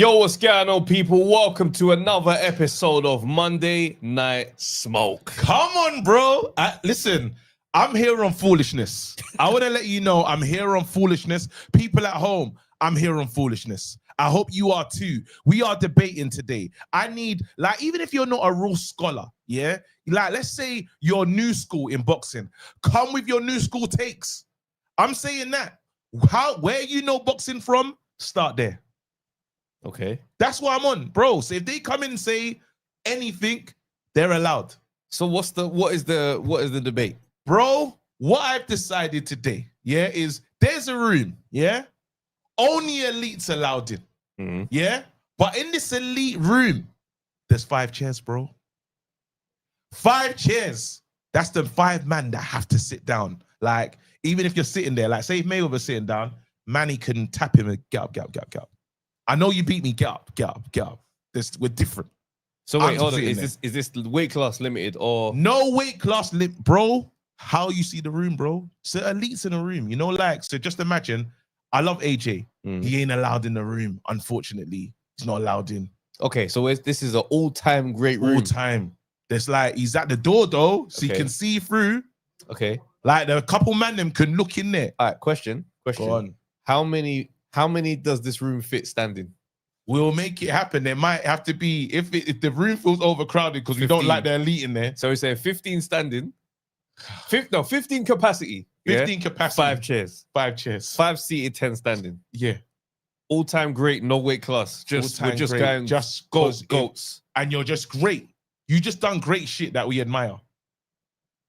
Yo, what's going on, people? Welcome to another episode of Monday Night Smoke. Come on, bro. Listen, I'm here on foolishness. I want to let you know I'm here on foolishness. People at home, I'm here on foolishness. I hope you are too. We are debating today. I need, even if you're not a real scholar, yeah? Let's say you're new school in boxing. Come with your new school takes. I'm saying that. Where you know boxing from, start there. Okay. That's what I'm on, bro. So if they come in and say anything, they're allowed. So what is the debate? Bro, what I've decided today, yeah, is there's a room, yeah? Only elites allowed in. Mm-hmm. Yeah? But in this elite room, there's 5 chairs, bro. 5 chairs. That's the 5 men that have to sit down. Like, even if you're sitting there, like say if Mayweather's sitting down, Manny can tap him and get up. I know you beat me, get up. We're different. So wait, hold on. Is this weight class limited or no weight class bro? How you see the room, bro? So elites in the room, you know, so just imagine. I love AJ. He ain't allowed in the room, unfortunately. He's not allowed in. Okay, so this is an all-time great room. All-time. There's he's at the door though, so you can see through. Okay. The couple man them can look in there. All right, question. Go on. How many does this room fit standing? We'll make it happen. There might have to be, if the room feels overcrowded because we don't like the elite in there. So we say 15 standing. 15 capacity. 15 capacity. 5 chairs. 5 chairs. 5 seated, 10 standing. Yeah. All-time great, no weight class. We're just going goats. And you're just great. You just done great shit that we admire.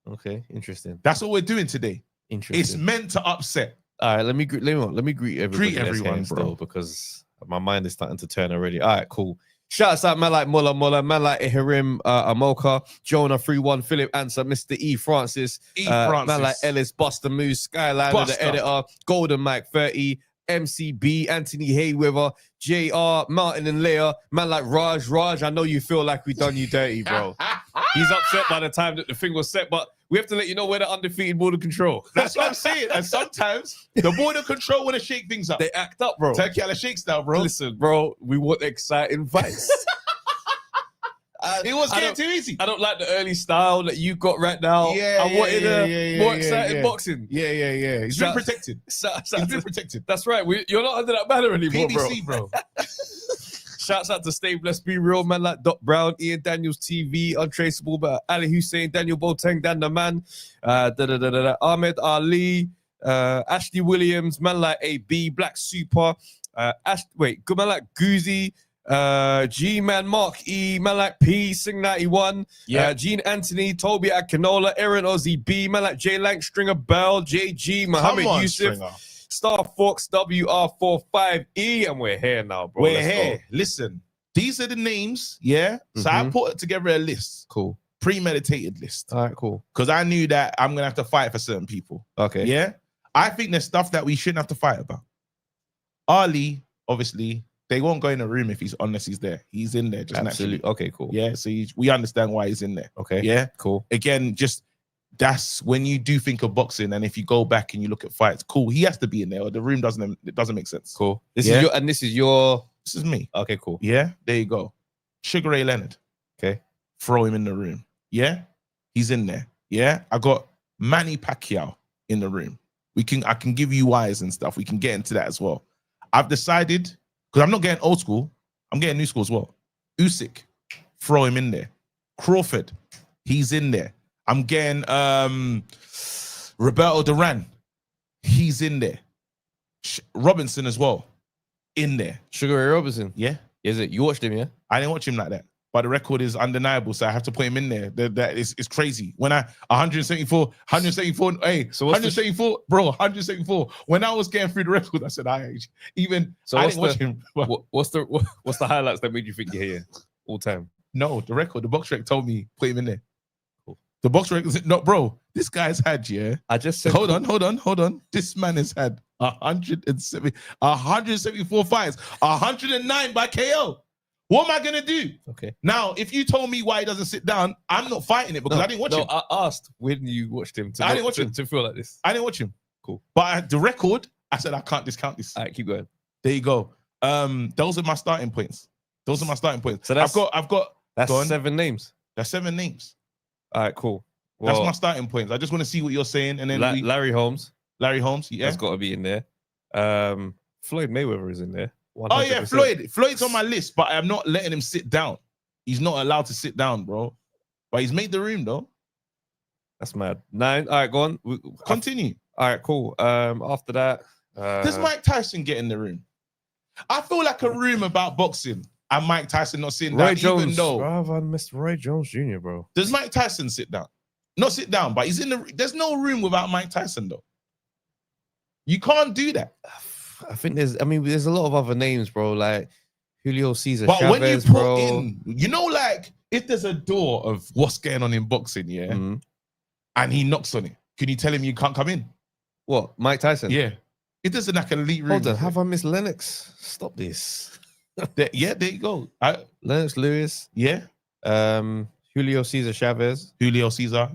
Okay, interesting. That's what we're doing today. Interesting. It's meant to upset. All right, let me greet everybody. Greet everyone, bro. Still, because my mind is starting to turn already. All right, cool. Shouts out man like Mulla, man like Ihirim Amoka, Jonah 31, Philip Answer, Mr. E. Francis, man like Ellis, Buster Moose, Skyliner, the editor, Golden Mike 30, MCB, Anthony Hayweather, JR, Martin and Leah, man like Raj, I know you feel like we done you dirty, bro. He's upset by the time that the thing was set, but we have to let you know we're the undefeated border control. That's what I'm saying. And sometimes the border control want to shake things up. They act up, bro. Turkey out shakes now, bro. Listen, bro, we want exciting fights. It was getting too easy. I don't like the early style that you got right now. Yeah, I wanted more exciting boxing. Yeah. He's been protected. He's been protected. That's right. You're not under that banner anymore, PBC, bro. Shouts out to Stay Blessed, Be Real, man like Doc Brown, Ian Daniels TV, Untraceable, but Ali Hussein, Daniel Boateng, Dan the Man, Ahmed Ali, Ashley Williams, man like AB, Black Super, good man like Goozy, G-Man, Mark E, man like P, Sing 91, Gene Anthony, Toby Akinola, Aaron Ozzy B, man like J Lank, Stringer Bell, JG, Muhammad Yusuf, Stringer. Star Fox WR45E, and we're here now, bro. We're here. Go. Listen, these are the names, yeah? So I put together a list. Cool. Premeditated list. All right, cool. Because I knew that I'm going to have to fight for certain people. Okay. Yeah? I think there's stuff that we shouldn't have to fight about. Ali, obviously, they won't go in a room unless he's there. He's in there just absolutely. Naturally. Okay, cool. Yeah, so we understand why he's in there. Okay. Yeah? Cool. Again, that's when you do think of boxing, and if you go back and you look at fights, cool, he has to be in there or the room doesn't make sense. Cool. This is me. Okay, cool. Yeah, there you go. Sugar Ray Leonard. Okay. Throw him in the room. Yeah, he's in there. Yeah, I got Manny Pacquiao in the room. I can give you whys and stuff. We can get into that as well. I've decided, because I'm not getting old school, I'm getting new school as well. Usyk, throw him in there. Crawford, he's in there. I'm getting Roberto Duran. He's in there. Robinson as well. In there. Sugar Ray Robinson. Yeah. Is it? You watched him, yeah? I didn't watch him like that. But the record is undeniable, so I have to put him in there. That is crazy. When 174, hey, so 174, bro, 174. When I was getting through the record, I said, I didn't watch him. What's the highlights that made you think you're here all time? No, the box rec told me put him in there. The box record, no, bro. This guy's had, I just said, hold on. This man has had 174 fights, 109 by KO. What am I gonna do? Okay. Now, if you told me why he doesn't sit down, I'm not fighting it because I didn't watch him. No, I asked when you watched him. I didn't watch him to feel like this. I didn't watch him. Cool. But the record, I said I can't discount this. All right, keep going. There you go. Those are my starting points. So I've got. That's 7 names. That's 7 names. All right, cool. Well, that's my starting points. I just want to see what you're saying, and then Larry Holmes. Larry Holmes, yeah, that's got to be in there. Floyd Mayweather is in there. 100%. Oh yeah, Floyd's on my list, but I'm not letting him sit down. He's not allowed to sit down, bro. But he's made the room though. That's mad. 9. All right, go on. Continue. All right, cool. After that, does Mike Tyson get in the room? I feel like a room about boxing and Mike Tyson not sitting down, even though Mr. Roy Jones Jr., bro. Does Mike Tyson sit down? Not sit down, but he's in the. There's no room without Mike Tyson though. You can't do that. I think there's a lot of other names, bro, like Julio Cesar but Chavez, when you put bro. in, you know, like if there's a door of what's going on in boxing, yeah, and he knocks on it, can you tell him you can't come in? What, Mike Tyson? Yeah. It doesn't like an elite room. Hold on, have I missed Lennox? Stop this. Yeah, there you go. Lennox Lewis. Yeah. Julio Cesar Chavez. Julio Cesar.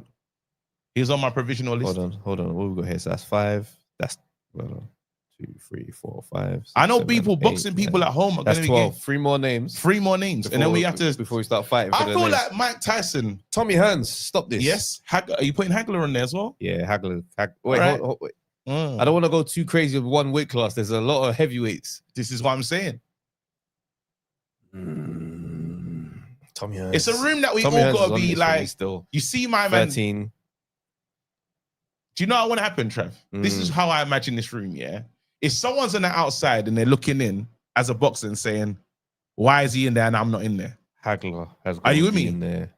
He's on my provisional list. Hold on. What we got here? So that's 5. That's 2, 3, 4, 5. 6, I know 7, people, 8, boxing 9. people at home are that's going to 12. be 3 more names. Before, and then we have to before we start fighting. I feel like Mike Tyson. Tommy Hearns. Stop this. Yes. Are you putting Hagler on there as well? Yeah, Hagler. Wait, right. wait. I don't want to go too crazy with one weight class. There's a lot of heavyweights. This is what I'm saying. Tommy Hearns. It's a room that we Tommy all Hearns got to be like. Still. You see my 13. man. Do you know what want to happen, Trev? This is how I imagine this room, yeah? If someone's on the outside and they're looking in as a boxer and saying, why is he in there and I'm not in there? Hagler has Are you with me? In there.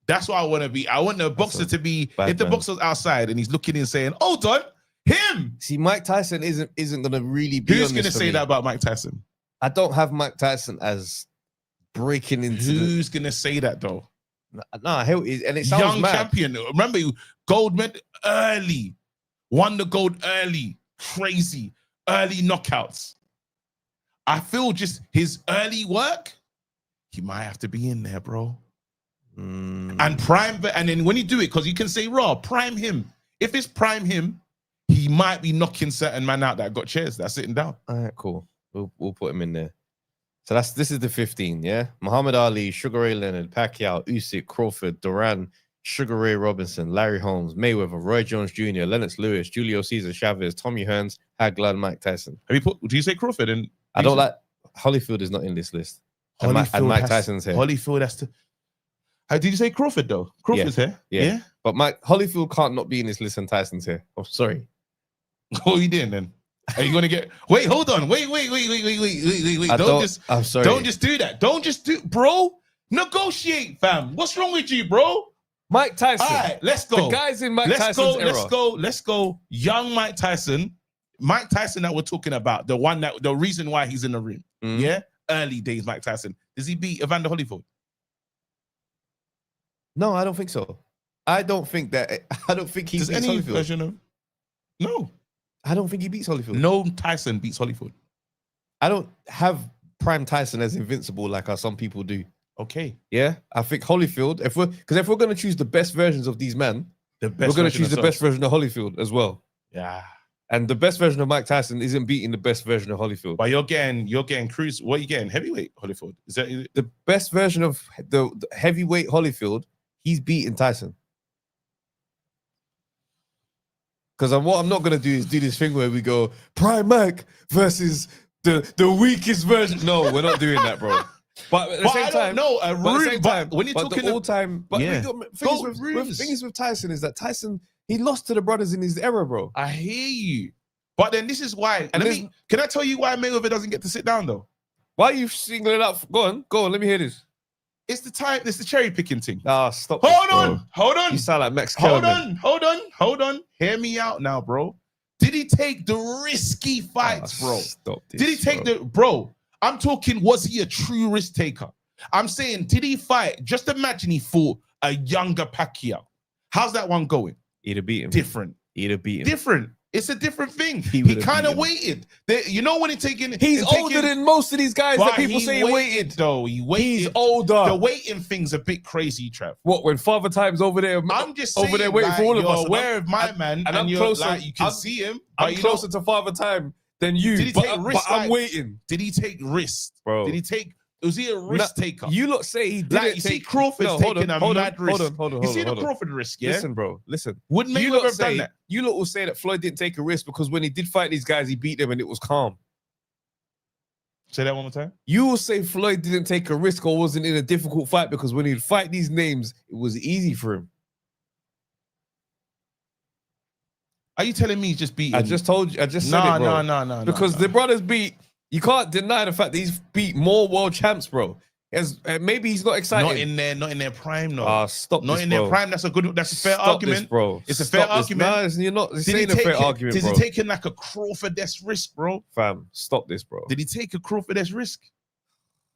That's what I want to be. I want the boxer to be, if the boxer's outside and he's looking in saying, hold on, him. See, Mike Tyson isn't going to really be. Who's going to say that about Mike Tyson? I don't have Mike Tyson as breaking into. Who's going to say that though? Nah, and it sounds young mad. Champion. Remember, gold medal early, won the gold early, crazy early knockouts. I feel just his early work, he might have to be in there, bro. And prime, and then when you do it, because you can say raw, prime him. If it's prime him, he might be knocking certain man out that got chairs that's sitting down. All right, cool. We'll put him in there. So this is the 15, yeah? Muhammad Ali, Sugar Ray Leonard, Pacquiao, Usyk, Crawford, Duran, Sugar Ray Robinson, Larry Holmes, Mayweather, Roy Jones Jr., Lennox Lewis, Julio Cesar Chavez, Tommy Hearns, Hagler, and Mike Tyson. Do you say Crawford? And I don't like Holyfield is not in this list. And Mike Tyson's here. Holyfield has to. Did you say Crawford though? Crawford's here. Yeah. But Holyfield can't not be in this list and Tyson's here. Oh, sorry. What are you doing then? Are you gonna get? Wait, hold on. Wait. I'm sorry. Don't just do that. Don't just do, bro. Negotiate, fam. What's wrong with you, bro? Mike Tyson. All right, let's go. The guys in Mike Tyson's era. Let's go. Young Mike Tyson. Mike Tyson that we're talking about. The reason why he's in the ring. Yeah. Early days, Mike Tyson. Does he beat Evander Holyfield? No, I don't think so. I don't think he beats any Holyfield. Version of? No. I don't think he beats Holyfield. No Tyson beats Holyfield. I don't have prime Tyson as invincible like how some people do. Okay. Yeah, I think Holyfield. If we're going to choose the best versions of these men, we're going to choose the best version of Holyfield as well. Yeah. And the best version of Mike Tyson isn't beating the best version of Holyfield. But you're getting cruise. What are you getting? Heavyweight Holyfield. Is that the best version of the heavyweight Holyfield? He's beating Tyson. Because what I'm not going to do is do this thing where we go prime Mike versus the weakest version. No, we're not doing that, bro. But at the same time, no, when you're talking the all-time, but yeah. the thing is with Tyson is that Tyson, he lost to the brothers in his era, bro. I hear you, but then this is why. And can I tell you why Mayweather doesn't get to sit down though? Why are you singling it out? Go on. Let me hear this. It's the cherry picking thing. Stop. Hold on. You sound like Max Kellerman. Hold on. Hear me out now, bro. Did he take the risky fights, bro? Stop this, did he take bro? I'm talking, was he a true risk taker? I'm saying, did he fight? Just imagine he fought a younger Pacquiao. How's that one going? He'd have beat him. Different. Different. It's a different thing. He kind of waited. You know when he's taking... He's older than most of these guys that people say he waited. Though he waited. He's older. The waiting thing's a bit crazy, Trev. What, when Father Time's over there? I'm just saying, over there waiting for all of us. You're aware of my man, and I'm you're closer. like, you can see him. I'm closer to Father Time than you. Did he but take but risks? I'm Like, waiting, did he take risks, bro. Did he take? Was he a risk taker? You lot say he didn't Like you take. see, Crawford's taking a mad risk. You see the Crawford risk, yeah? Listen, bro. Listen. Would You Mayweather lot have say done that? you lot will say that Floyd didn't take a risk because when he did fight these guys, he beat them and it was calm. Say that one more time. You will say Floyd didn't take a risk or wasn't in a difficult fight because when he'd fight these names, it was easy for him. Are you telling me he's just beating? I just told you. I just said it, bro. No. Because the brothers beat. You can't deny the fact that he's beat more world champs, bro. As maybe he's not excited. Not in their prime, no. Stop not this, in bro. their prime. That's a fair Stop argument, this, bro. It's a fair argument. Nah, you're not. This ain't a fair argument, Did bro. he take like a Crawford-esque risk, bro? Fam, stop this, bro. Did he take a Crawford-esque risk?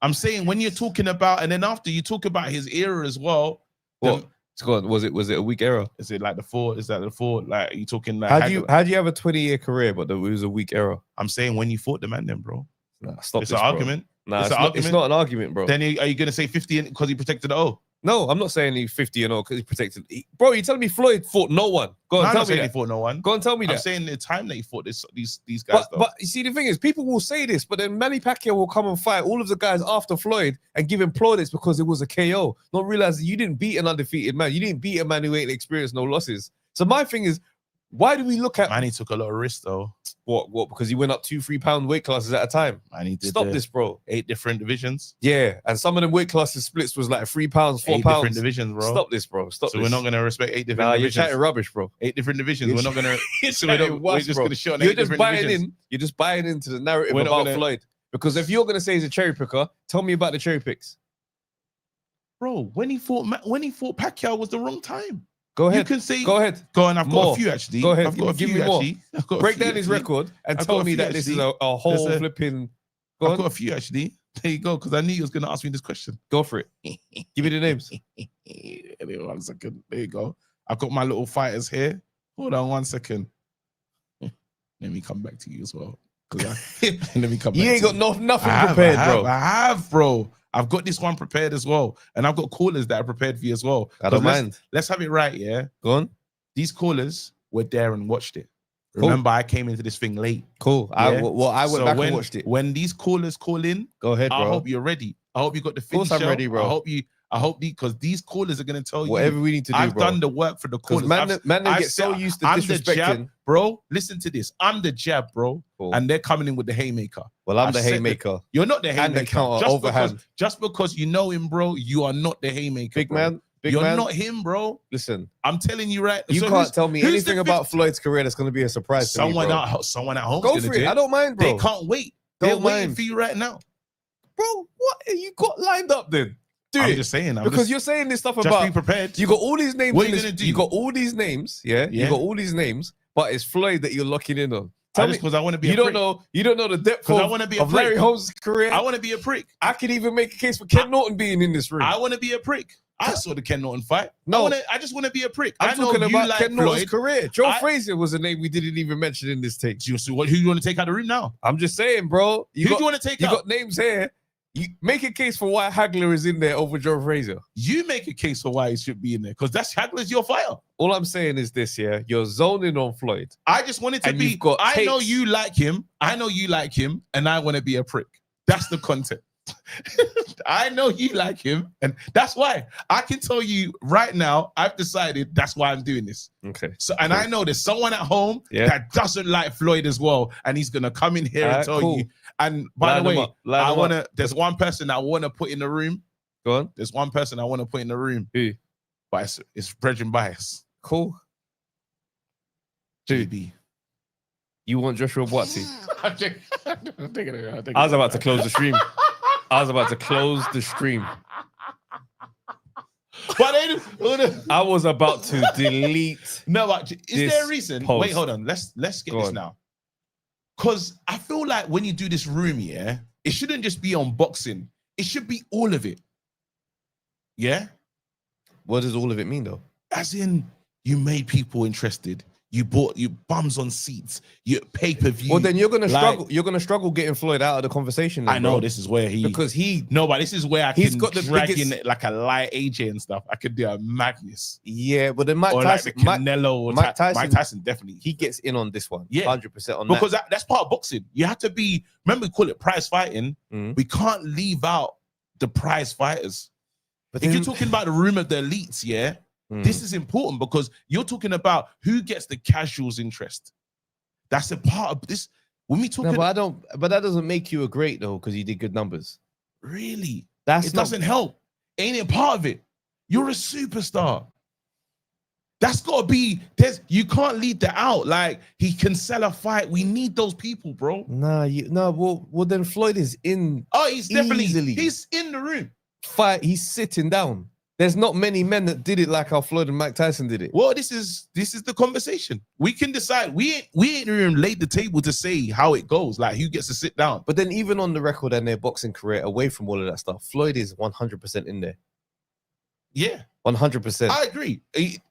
I'm saying when you're talking about, and then after you talk about his era as well. What? Was it a weak era? Is it like the four? Is that the four? Like, are you talking like? How do you have a 20-year career, but it was a weak era? I'm saying when you fought the man, then, bro. Nah, stop It's this, an bro. argument. Nah, it's not an argument, bro. Then are you gonna say 50 because he protected the O? No, I'm not saying he's 50 and all because he protected. Bro, you telling me Floyd fought no one? Go on, tell me that. He fought no one. Go on, tell me that. I'm saying the time that he fought these guys. But you see, the thing is, people will say this, but then Manny Pacquiao will come and fight all of the guys after Floyd and give him plaudits because it was a KO, not realizing you didn't beat an undefeated man. You didn't beat a man who ain't experienced no losses. So my thing is, why do we look at Manny took a lot of risks though? What? Because he went up 2-3 pound weight classes at a time. Manny did Stop this, bro. 8 different divisions. Yeah, and some of them weight classes splits was like 3 pounds, 4 8 pounds. different divisions, bro. Stop this, bro. Stop. So this. we're not gonna respect 8 different. Nah, divisions. you're chatting rubbish, bro. 8 different divisions. We're not gonna. We're just gonna shit on 8 You're just different buying divisions. in. You're just buying into the narrative We're not about gonna- Floyd. Because if you're gonna say he's a cherry picker, tell me about the cherry picks. Bro, when he fought Pacquiao was the wrong time. Go ahead. You can say. Go ahead. Go on. I've got More. a few actually. Go ahead. I've got Give a me few more. actually. I've got a Break few, down his actually. record and I've tell got a me few, that this is actually. a whole There's a- flipping. I've Go got on. a few actually. There you go. Because I knew you was gonna ask me this question. Go for it. Give me the names. Anyway, 1 second. There you go. I've got my little fighters here. Hold on 1 second. Let me come back to you as well. Let me come back. You ain't to got you. nothing I have, prepared, I have, bro. I have, bro. I've got this one prepared as well. And I've got callers that are prepared for you as well. I don't mind. Let's have it right, yeah? Go on. These callers were there and watched it. Cool. Remember, I came into this thing late. Cool. Yeah? I went back and watched it. When these callers call in, Go ahead, bro. I hope you're ready. I hope you got the Of course finisher. I'm ready, bro. I hope because these callers are gonna tell Whatever you. we need to do, I've bro. done the work for the Because callers. man, I've get so said, used to I'm the disrespecting. jab, bro. Listen to this. I'm the jab, bro. Cool. And they're coming in with the haymaker. Well, I'm I've the said haymaker. You're not the haymaker. And the counter overhand. Just because you know him, bro, you are not the haymaker. Big bro. man. Big You're man. not him, bro. Listen, I'm telling you right. you So can't tell me who's anything the about fifth- Floyd's career that's going to be a surprise to me, someone bro. someone at home. Go for it. I don't mind, bro. They can't wait. Don't They're waiting mind. for you right now. Bro, what have you got lined up then? I'm just saying. Because you're saying this stuff just about be prepared. you got all these names. What in are you this, gonna do? You got all these names, yeah? Yeah. You got all these names, but it's Floyd that you're locking in on. Tell me, because I want to be. you a don't prick. know. You don't know the depth 'Cause I of, wanna be a of Larry prick. Holmes' career. I want to be a prick. I could even make a case for Ken Norton being in this room. I want to be a prick. I saw the Ken Norton fight. No. I just want to be a prick. I'm I know talking you about like Ken Norton's Floyd. career. Joe Frazier was a name we didn't even mention in this tape. So who you want to take out of the room now? I'm just saying, bro. Who do you want to take You out? got names here. You make a case for why Hagler is in there over Joe Frazier. You make a case for why he should be in there because that's Hagler's your fighter. All I'm saying is this, yeah. You're zoning on Floyd. I just wanted to And be. you've got I know tapes. you like him. I know you like him, and I want to be a prick. That's the content. I know you like him, and that's why I can tell you right now. I've decided that's why I'm doing this. Okay. So, and I know there's someone at home that doesn't like Floyd as well, and he's gonna come in here and tell you. And by the way, I wanna. There's one person I wanna put in the room. Go on. There's one person I wanna put in the room. Who? But it's Brethren Bias. Cool. JB. You want Joshua Boatsy? I'm taking it. I was about to close the stream. I was about to close the stream. I was about to delete. No, is there a reason? Post. Wait, hold on. Let's get Go this on. now. Because I feel like when you do this room, yeah, it shouldn't just be on boxing. It should be all of it. Yeah? What does all of it mean, though? As in, you made people interested. You bought you bums on seats. You pay-per-view. Well, then you're gonna Like, struggle. You're gonna struggle getting Floyd out of the conversation. Then, I know bro. this is where because but this is where I he's can got the drag biggest- in like a light AJ and stuff. I could do a Magnus. Yeah, but then Mike Or Tyson, like the Canelo or Mike Mike Tyson definitely. he gets in on this one. Yeah. 100% on Because that. that's part of boxing. You have to be, remember we call it prize fighting. Mhm. We can't leave out the prize fighters. But If then, you're talking about the room of the elites, yeah, Mhm. this is important because you're talking about who gets the casuals' interest. That's a part of this. When we talk, no, but I don't. But that doesn't make you a great though, because you did good numbers. really, That's it not, doesn't help. Ain't it part of it? You're a superstar. That's gotta be. You can't leave that out. Like he can sell a fight. We need those people, bro. Nah, well, then Floyd is in Oh, he's definitely Easily. he's in the room. fight. He's sitting down. There's not many men that did it like how Floyd and Mike Tyson did it. Well, this is the conversation. We can decide. We ain't even laid the table to say how it goes. Like who gets to sit down. But then even on the record and their boxing career, away from all of that stuff, Floyd is 100% in there. Yeah, 100%. I agree.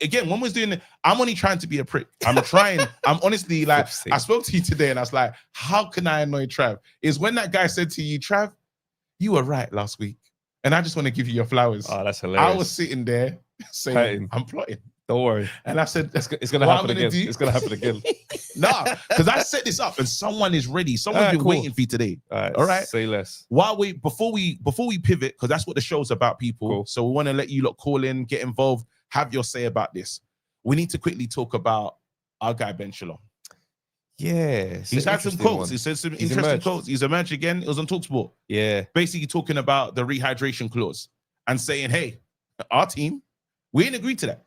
Again, when was doing it, I'm only trying to be a prick. I'm trying. I'm honestly like, I spoke to you today and I was like, how can I annoy Trav? Is when that guy said to you, Trav, you were right last week. And I just want to give you your flowers. Oh, that's hilarious. I was sitting there saying, I'm plotting. Don't worry. And I said, It's going to happen again. It's going to happen again. Nah, because I set this up and someone is ready. Someone's been waiting for you today. All right. Say less. Before we pivot, because that's what the show's about, people. Cool. So we want to let you lot call in, get involved, have your say about this. We need to quickly talk about our guy Benn Shalom. Yeah. He's had some quotes. He said some interesting emerged. quotes. He's emerged again. It was on TalkSport. Yeah. Basically talking about the rehydration clause and saying, hey, our team, we ain't agreed to that.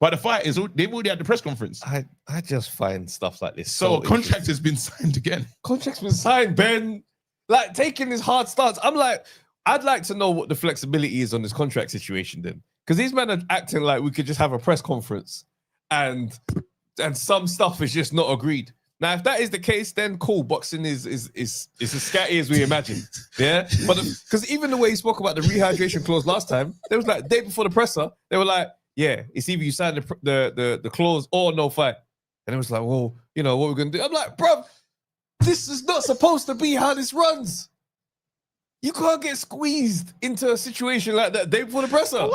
But the fight is, they've already had the press conference. I just find stuff like this. So a contract has been signed again. Contract's been signed, Ben. Like taking this hard stance. I'm like, I'd like to know what the flexibility is on this contract situation then. Because these men are acting like we could just have a press conference and some stuff is just not agreed. Now, if that is the case, then cool. Boxing is as scatty as we imagine. Yeah. But because even the way he spoke about the rehydration clause last time, there was like day before the presser, they were like, yeah, it's either you sign the clause or no fight. And it was like, well, you know, what we're going to do? I'm like, bro, this is not supposed to be how this runs. You can't get squeezed into a situation like that day before the presser.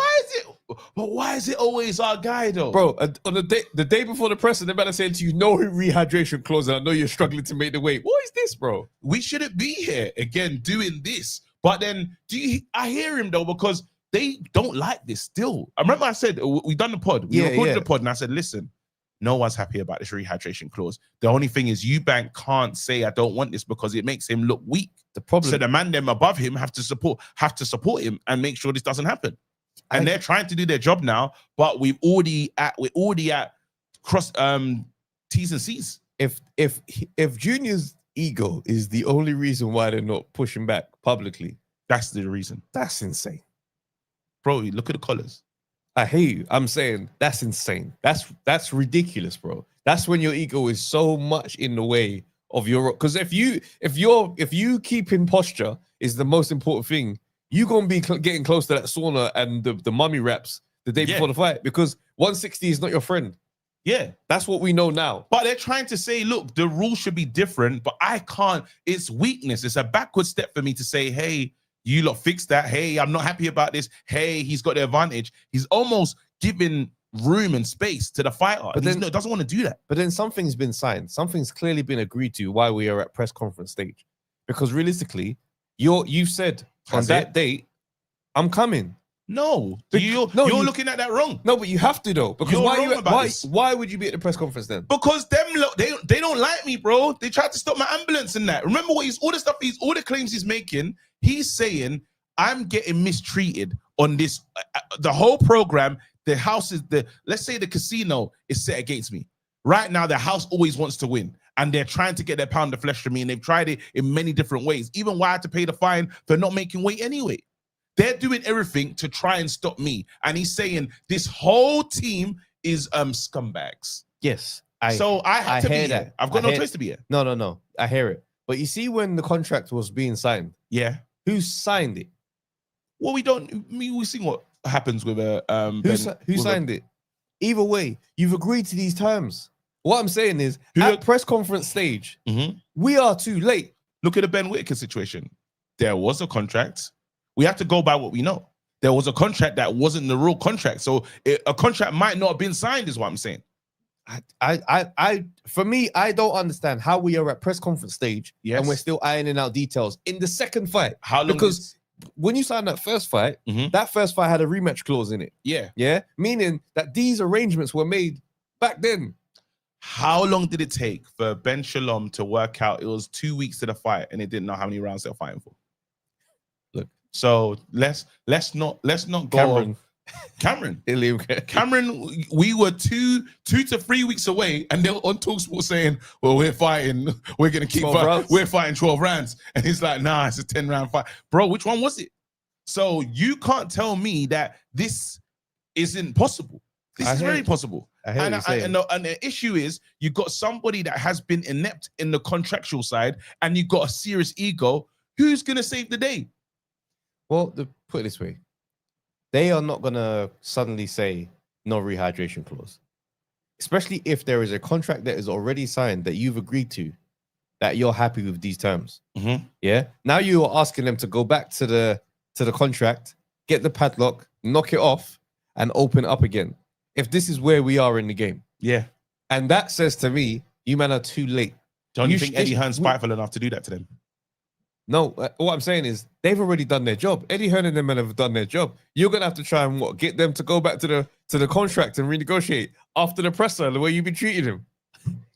Why is it always our guy though? Bro, on the day before the presser, they're about to say to you, no rehydration clause, and I know you're struggling to make the weight. What is this, bro? We shouldn't be here again doing this. But then I hear him though, because they don't like this still. I remember I said, we done the pod. We recorded the pod and I said, listen, no one's happy about this rehydration clause. The only thing is Eubank can't say I don't want this because it makes him look weak. The problem. So the man them above him have to support him and make sure this doesn't happen. And they're trying to do their job now, but we're already at cross T's and C's. If Junior's ego is the only reason why they're not pushing back publicly, that's the reason. That's insane. Bro, look at the colors. I hate you. I'm saying that's insane. That's ridiculous, bro. That's when your ego is so much in the way of your. Because if you keeping posture is the most important thing, you're gonna be getting close to that sauna and the mummy wraps the day before the fight, because 160 is not your friend. Yeah, that's what we know now. But they're trying to say, look, the rules should be different, but I can't. It's weakness. It's a backward step for me to say, hey, you lot fix that. Hey, I'm not happy about this. Hey, he's got the advantage. He's almost giving room and space to the fighter. But then doesn't want to do that. But then something's been signed. Something's clearly been agreed to while we are at press conference stage. Because realistically, you said on that date, I'm coming. No, you're looking at that wrong. No, but you have to though. Because why would you be at the press conference then? Because they don't like me, bro. They tried to stop my ambulance and that. Remember all the claims he's making. He's saying I'm getting mistreated on this. The whole program, the house is let's say the casino is set against me. Right now, the house always wants to win. And they're trying to get their pound of flesh from me. And they've tried it in many different ways. Even why I had to pay the fine for not making weight anyway. They're doing everything to try and stop me. And he's saying this whole team is scumbags. Yes. I have to be here. I've got no choice to be here. No. I hear it. But you see when the contract was being signed, yeah, who signed it? Well, we see what happens with who signed it? Either way, you've agreed to these terms. What I'm saying is, at press conference stage, we are too late. Look at the Ben Whitaker situation. There was a contract. We have to go by what we know. There was a contract that wasn't the real contract. So a contract might not have been signed, is what I'm saying. For me, I don't understand how we are at press conference stage and we're still ironing out details in the second fight. How long? Because when you signed that first fight, that first fight had a rematch clause in it. Yeah. Meaning that these arrangements were made back then. How long did it take for Benn Shalom to work out? It was 2 weeks to the fight, and they didn't know how many rounds they're fighting for. Look, so let's not go. Cameron, we were two to 3 weeks away, and they're on TalkSport saying, "Well, we're fighting. We're gonna keep fighting. We're fighting 12 rounds." And he's like, "Nah, it's a 10-round fight, bro. Which one was it?" So you can't tell me that this isn't possible. This is very possible. And the issue is, you got somebody that has been inept in the contractual side, and you got a serious ego. Who's gonna save the day? Well, put it this way. They are not going to suddenly say no rehydration clause, especially if there is a contract that is already signed that you've agreed to, that you're happy with these terms. Yeah. Now you are asking them to go back to the contract, get the padlock, knock it off, and open up again. If this is where we are in the game. Yeah. And that says to me, you men are too late. Don't you think Eddie Hearn's spiteful enough to do that to them? No, what I'm saying is they've already done their job. Eddie Hearn and them men have done their job. You're gonna have to try and get them to go back to the contract and renegotiate after the presser, the way you've been treating him.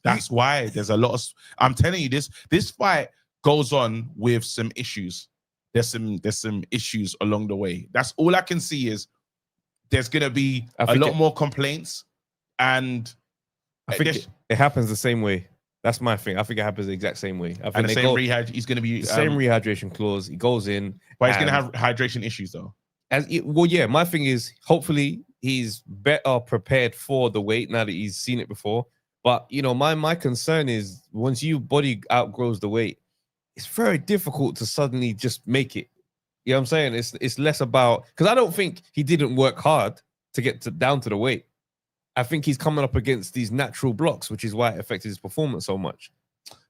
That's why there's a lot of. I'm telling you, this fight goes on with some issues. There's some issues along the way. That's all I can see is there's gonna be a lot more complaints, and I think it happens the same way. That's my thing. I think it happens the exact same way. I think and the same rehab. He's going to be the same rehydration clause. He goes in, but he's going to have hydration issues though. Well, yeah. My thing is, hopefully, he's better prepared for the weight now that he's seen it before. But you know, my concern is once your body outgrows the weight, it's very difficult to suddenly just make it. You know what I'm saying? It's less about, because I don't think he didn't work hard to get down to the weight. I think he's coming up against these natural blocks, which is why it affected his performance so much.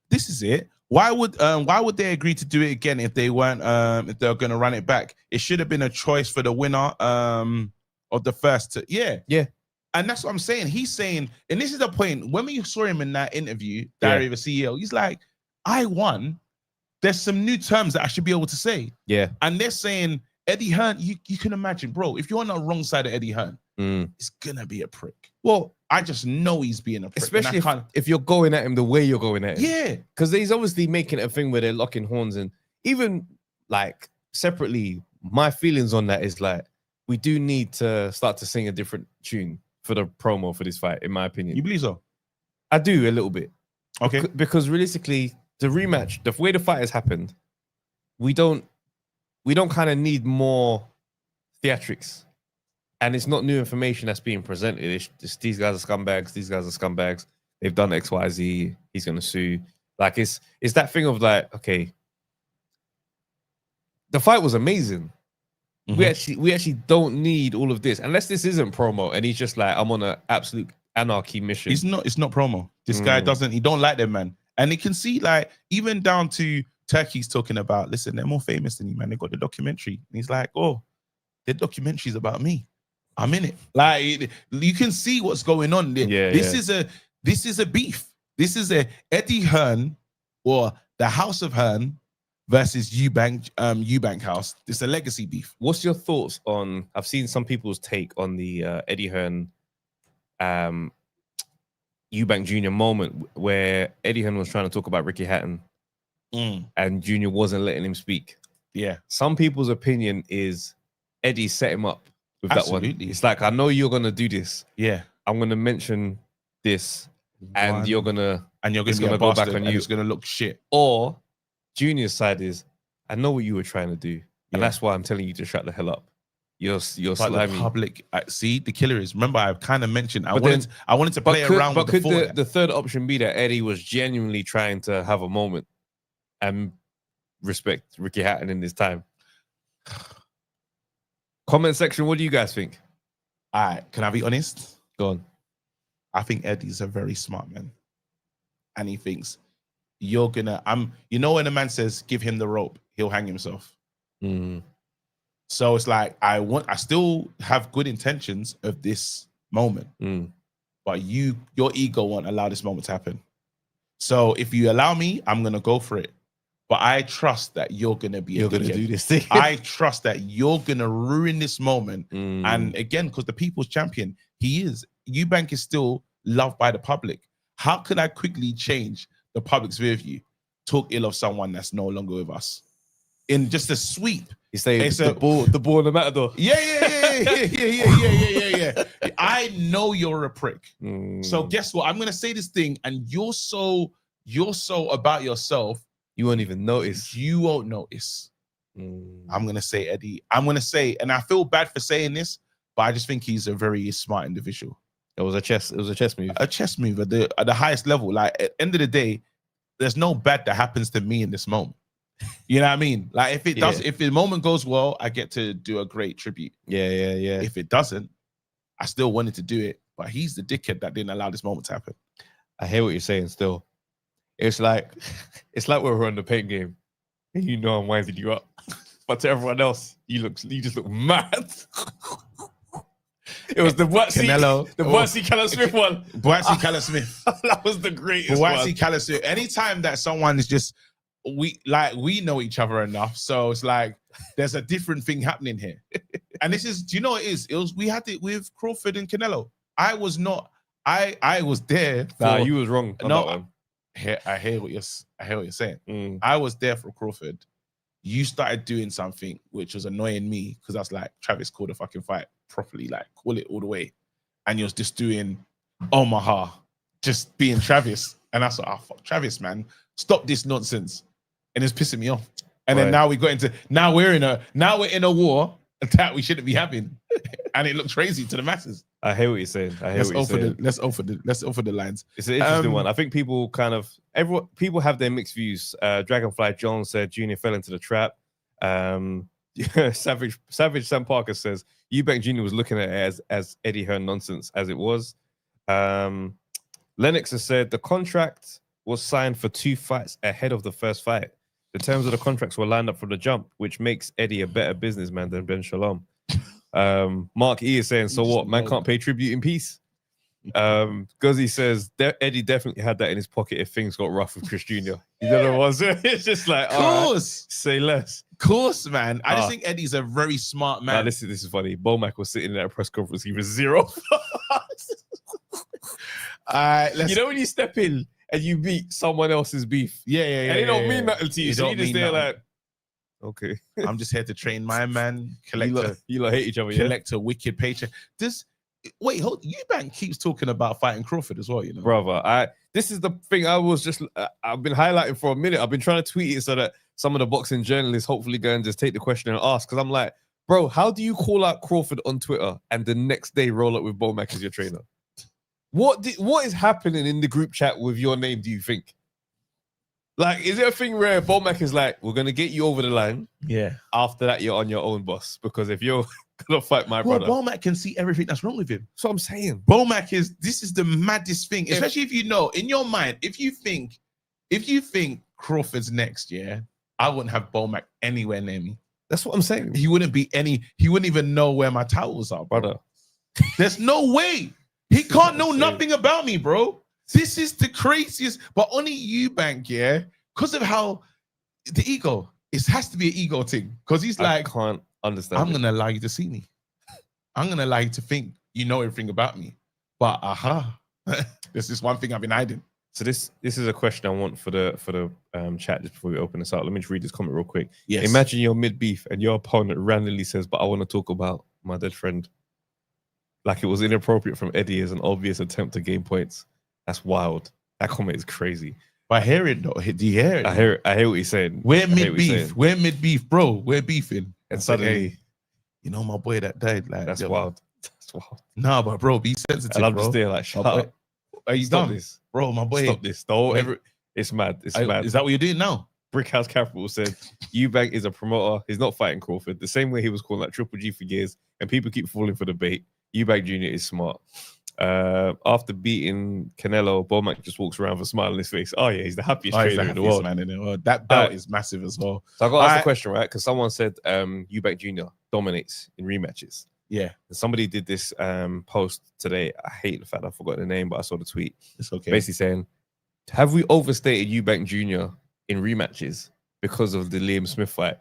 This is it. Why would they agree to do it again if they weren't if they're going to run it back? It should have been a choice for the winner of the first. Yeah. And that's what I'm saying. He's saying, and this is the point. When we saw him in that interview, Diary of a CEO, he's like, "I won. There's some new terms that I should be able to say." Yeah. And they're saying, Eddie Hearn, you can imagine, bro, if you're on the wrong side of Eddie Hearn, it's gonna be a prick. Well, I just know he's being a prick. Especially if you're going at him the way you're going at him. Yeah. Because he's obviously making it a thing where they're locking horns. And even like separately, my feelings on that is like, we do need to start to sing a different tune for the promo for this fight, in my opinion. You believe so? I do a little bit. Okay. Because realistically, the rematch, the way the fight has happened, we don't kind of need more theatrics. And it's not new information that's being presented. It's just, these guys are scumbags. These guys are scumbags. They've done X, Y, Z. He's going to sue. Like, it's that thing of like, okay, the fight was amazing. We actually don't need all of this. Unless this isn't promo and he's just like, I'm on an absolute anarchy mission. It's not promo. This guy he don't like them, man. And you can see, like, even down to Turkey's talking about, listen, they're more famous than you, man. They got the documentary. And he's like, oh, the documentary's about me. I'm in it. Like, you can see what's going on there. This is a beef. This is a Eddie Hearn or the House of Hearn versus Eubank House. It's a legacy beef. What's your thoughts on? I've seen some people's take on the Eddie Hearn, Eubank Jr. moment where Eddie Hearn was trying to talk about Ricky Hatton, and Jr. wasn't letting him speak. Yeah. Some people's opinion is Eddie set him up with Absolutely. that one. It's like, I know you're gonna do this. Yeah. I'm gonna mention this, and you're gonna be go back on you. It's gonna look shit. Or Junior's side is, I know what you were trying to do, and that's why I'm telling you to shut the hell up. You're slimy. The public, see, the killer is. Remember, I kind of mentioned I wanted to play around with the third option be that Eddie was genuinely trying to have a moment and respect Ricky Hatton in this time? Comment section, what do you guys think? All right, can I be honest? Go on. I think Eddie's a very smart man. And he thinks you're gonna, you know, when a man says, give him the rope, he'll hang himself. So it's like, I still have good intentions of this moment, but your ego won't allow this moment to happen. So if you allow me, I'm gonna go for it. But I trust that you're gonna do this thing. I trust that you're gonna ruin this moment. And again, because the people's champion, he is. Eubank is still loved by the public. How could I quickly change the public's view of you? Talk ill of someone that's no longer with us. In just a sweep. You say the ball in the matador. Yeah. I know you're a prick. So guess what? I'm gonna say this thing, and you're so about yourself. You won't even notice. You won't notice. I'm gonna say, Eddie. I'm gonna say, and I feel bad for saying this, but I just think he's a very smart individual. It was a chess move. A chess move at the highest level. Like at the end of the day, there's no bad that happens to me in this moment. You know what I mean? Like if it does, if the moment goes well, I get to do a great tribute. Yeah. If it doesn't, I still wanted to do it, but he's the dickhead that didn't allow this moment to happen. I hear what you're saying still. It's like we're on the paint game and you know I'm winding you up. But to everyone else, you just look mad. It was the Boatsy Callum Smith one. Boatsy Callum Smith. That was the greatest Boatsy Callum Smith. Anytime that someone is just, we know each other enough, so it's like there's a different thing happening here. And this is, do you know what it is? We had it with Crawford and Canelo. I was there. Nah, you was wrong on that one. I hear what you're saying. I was there for Crawford. You started doing something which was annoying me because I was like, Travis, call the fucking fight properly, like call it all the way. And you're just doing Omaha, just being Travis. And I thought, fuck Travis, man, stop this nonsense. And it's pissing me off. And then now we're in a war that we shouldn't be having. And it looks crazy to the masses. I hear what you're saying. Let's offer the lines. It's an interesting one. I think people people have their mixed views. Dragonfly John said Junior fell into the trap. Savage Sam Parker says Eubank Jr. was looking at it as Eddie Hearn nonsense as it was. Lennox has said the contract was signed for 2 fights ahead of the first fight. The terms of the contracts were lined up from the jump, which makes Eddie a better businessman than Benn Shalom. Mark E is saying, so what? Man can't pay tribute in peace. Guzzy says Eddie definitely had that in his pocket if things got rough with Chris Jr. You know what I'm It's just like, of course, say less. Of course, man. I just think Eddie's a very smart man. Nah, this is funny. Bomac was sitting in that press conference. He was 0. You know when you step in and you beat someone else's beef, yeah, and it don't mean nothing to you, so you just there like, okay, I'm just here to train my man. You lot hate each other. Collect a wicked paycheck. Eubank keeps talking about fighting Crawford as well. You know, brother. This is the thing I've been highlighting for a minute. I've been trying to tweet it so that some of the boxing journalists hopefully go and just take the question and ask. Because I'm like, bro, how do you call out Crawford on Twitter and the next day roll up with Bomac as your trainer? What is happening in the group chat with your name, do you think? Like, is it a thing where Bomac is like, we're going to get you over the line? Yeah. After that, you're on your own, boss. Because if you're going to fight my brother. Bomac can see everything that's wrong with him. That's what I'm saying. This is the maddest thing. Especially if you know, in your mind, if you think Crawford's next, I wouldn't have Bomac anywhere near me. That's what I'm saying. He wount even know where my towels are, brother. There's no way. He can't know nothing about me, bro. This is the craziest. But only Eubank, because of how the ego, it has to be an ego thing. Because he's like, I can't understand. I'm going to allow you to see me. I'm going to allow you to think you know everything about me. But there's this one thing I've been hiding. So this is a question I want for the chat just before we open this out. Let me just read this comment real quick. Yes. Imagine you're mid-beef and your opponent randomly says, but I want to talk about my dead friend. Like it was inappropriate from Eddie as an obvious attempt to gain points. That's wild. That comment is crazy. But I hear it though. Do you hear it? I hear what he's saying. We're mid-beef. We're mid-beef, bro. We're beefing. And suddenly, you know my boy that died. Like that's wild. That's wild. Nah, but bro, be sensitive. And I'm bro. just there like, shut up. Stop this. Bro, my boy. Stop this. It's mad. It's mad. Is that what you're doing now? Brickhouse Capital said, Eubank is a promoter. He's not fighting Crawford. The same way he was calling like Triple G for years, and people keep falling for the bait. Eubank Jr. is smart. After beating Canelo, Bomac just walks around with a smile on his face. Oh yeah, he's the happiest He's trader the in the happiest world. man in the world. That belt is massive as well. So I got to ask a question, right? Because someone said Eubank Jr. dominates in rematches. Yeah. And somebody did this post today. I hate the fact I forgot the name, but I saw the tweet. It's okay. Basically saying, have we overstated Eubank Jr. in rematches because of the Liam Smith fight?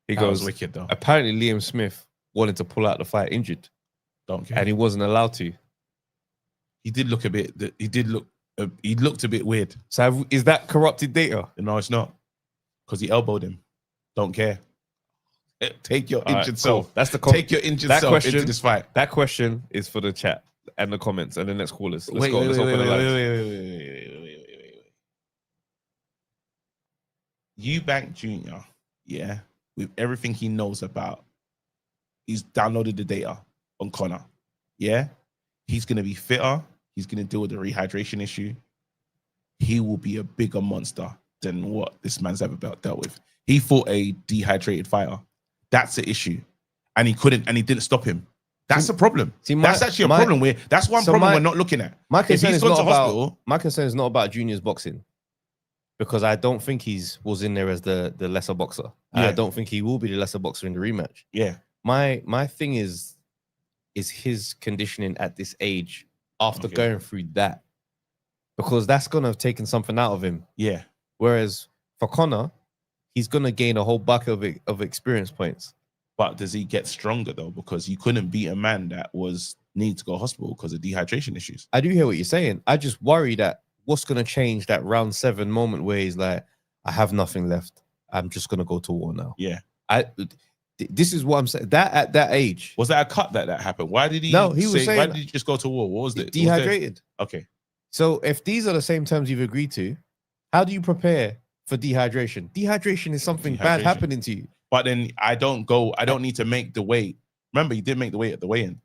He That goes, was wicked though. Apparently Liam Smith wanted to pull out the fight injured. Don't care. And he wasn't allowed to. He did look a bit. He looked a bit weird. So is that corrupted data? No, it's not, because he elbowed him. Don't care. Take your injured self. Cool. That's the take your injured self into this fight. That question is for the chat and the comments and the next callers. Let's Wait, go. Let's open the lines. Wait. Eubank Jr. Yeah, with everything he knows about, he's downloaded the data on Conor. Yeah, he's gonna be fitter. He's gonna deal with the rehydration issue. He will be a bigger monster than what this man's ever dealt with. He fought a dehydrated fighter. That's the issue, and he couldn't, and he didn't stop him. That's a problem. That's actually a problem. That's one problem we're not looking at. My concern is not about Junior's boxing, because I don't think was in there as the lesser boxer. Yeah. I don't think he will be the lesser boxer in the rematch. Yeah. My thing is his conditioning at this age after going through that, because that's gonna have taken something out of him. Yeah. Whereas for Conor, he's gonna gain a whole bucket of experience points. But does he get stronger though? Because you couldn't beat a man that need to go to hospital because of dehydration issues. I do hear what you're saying. I just worry that what's gonna change that round 7 moment where he's like, I have nothing left. I'm just gonna go to war now. Yeah. This is what I'm saying. That at that age, was that a cut that happened? Why did he? No, he was saying. Why did he just go to war? What was it? Dehydrated. Okay. So if these are the same terms you've agreed to, how do you prepare for dehydration? Dehydration is something bad happening to you. But then I don't need to make the weight. Remember, he did make the weight at the weigh-in.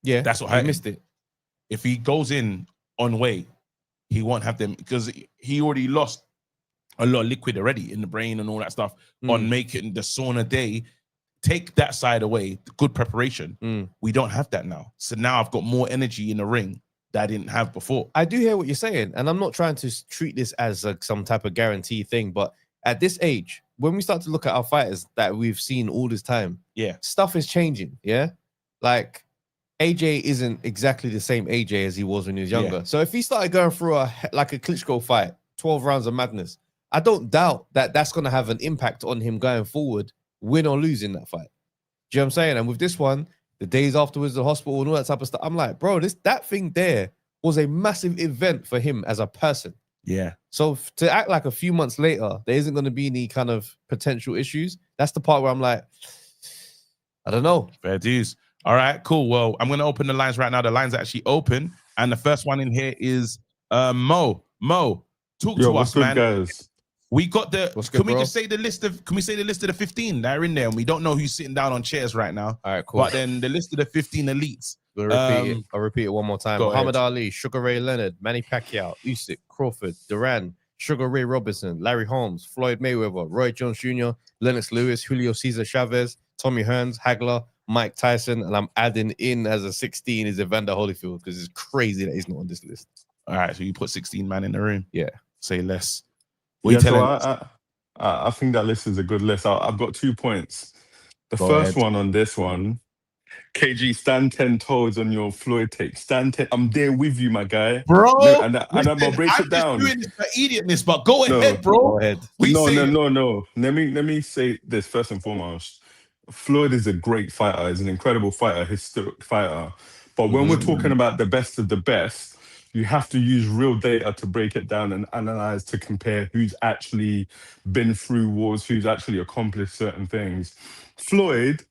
Yeah, that's what I missed it. If he goes in on weight, he won't have them, because he already lost a lot of liquid already in the brain and all that stuff on making the sauna day. Take that side away, good preparation. We don't have that now. So now I've got more energy in the ring that I didn't have before. I do hear what you're saying, and I'm not trying to treat this as some type of guarantee thing, but at this age, when we start to look at our fighters that we've seen all this time, stuff is changing. Yeah, like AJ isn't exactly the same AJ as he was when he was younger. So if he started going through a Klitschko fight, 12 rounds of madness, I don't doubt that that's going to have an impact on him going forward, win or lose in that fight. Do you know what I'm saying? And with this one, the days afterwards, the hospital and all that type of stuff, I'm like, bro, that thing there was a massive event for him as a person. Yeah. So to act like a few months later, there isn't going to be any kind of potential issues. That's the part where I'm like, I don't know. Fair dues. All right, cool. Well, I'm going to open the lines right now. The lines are actually open. And the first one in here is Mo. Mo, talk to us, man. Guys? We got the. Can we bro? just say the list of? Can we say the list of the 15 that are in there? And we don't know who's sitting down on chairs right now. All right, cool. But then the list of the 15 elites. I'll repeat it one more time. Muhammad Ali, Sugar Ray Leonard, Manny Pacquiao, Usyk, Crawford, Duran, Sugar Ray Robinson, Larry Holmes, Floyd Mayweather, Roy Jones Jr., Lennox Lewis, Julio Cesar Chavez, Tommy Hearns, Hagler, Mike Tyson, and I'm adding in as a 16 is Evander Holyfield, because it's crazy that he's not on this list. All right, so you put 16 man in the room. Yeah. Say less. I think that list is a good list. I've got 2 points. The first one on this one, KG, stand 10 toes on your Floyd take. Stand 10. I'm there with you, my guy. Bro. And I'm going to break it down. I'm just doing this for idiotness, but go ahead, bro. Go ahead. No. Let me say this first and foremost. Floyd is a great fighter. He's an incredible fighter, historic fighter. But when we're talking about the best of the best, you have to use real data to break it down and analyze, to compare who's actually been through wars, who's actually accomplished certain things. Floyd,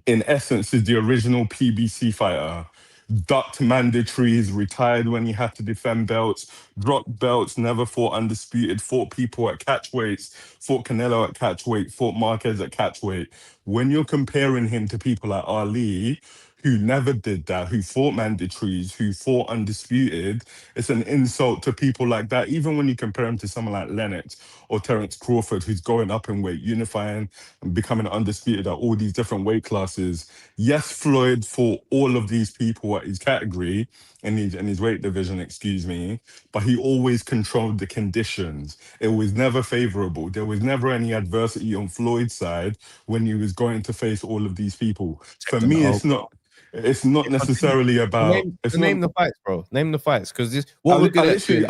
in essence, is the original PBC fighter. Ducked mandatories, retired when he had to defend belts, dropped belts, never fought undisputed, fought people at catch weights, fought Canelo at catch weight, fought Marquez at catch weight. When you're comparing him to people like Ali, who never did that, who fought mandatories, who fought undisputed. It's an insult to people like that. Even when you compare him to someone like Lennox or Terence Crawford, who's going up in weight, unifying and becoming undisputed at all these different weight classes. Yes, Floyd fought all of these people at his category in his weight division, excuse me, but he always controlled the conditions. It was never favorable. There was never any adversity on Floyd's side when he was going to face all of these people. For me, it's not necessarily about. Name the fights, bro. Name the fights, because this. I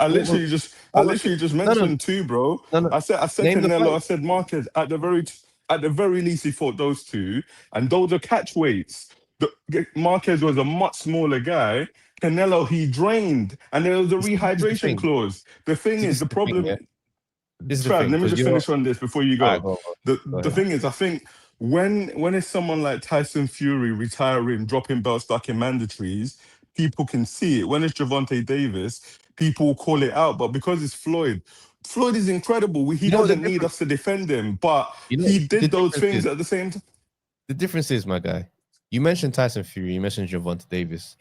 literally just mentioned two, bro. No. I said Canelo. I said Marquez. At the very least, he fought those two, and those are catch weights. Marquez was a much smaller guy. Canelo, he drained, and there was a rehydration clause. The thing is, the problem. Trav, let me just finish on this before you go. Right, go. The thing is, I think when it's someone like Tyson Fury retiring, dropping belts, stuck in mandatories, people can see it. When it's Gervonta Davis, people call it out. But because it's Floyd is incredible. He doesn't need us to defend him, but he did those things at the same time. The difference is, my guy, you mentioned Tyson Fury, you mentioned Gervonta Davis.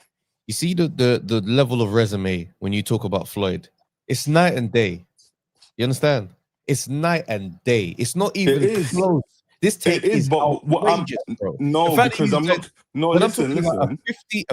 You see the level of resume when you talk about Floyd. It's night and day. You understand? It's night and day. It's not even close. This take is outrageous, bro. No, because I'm not. No, listen. A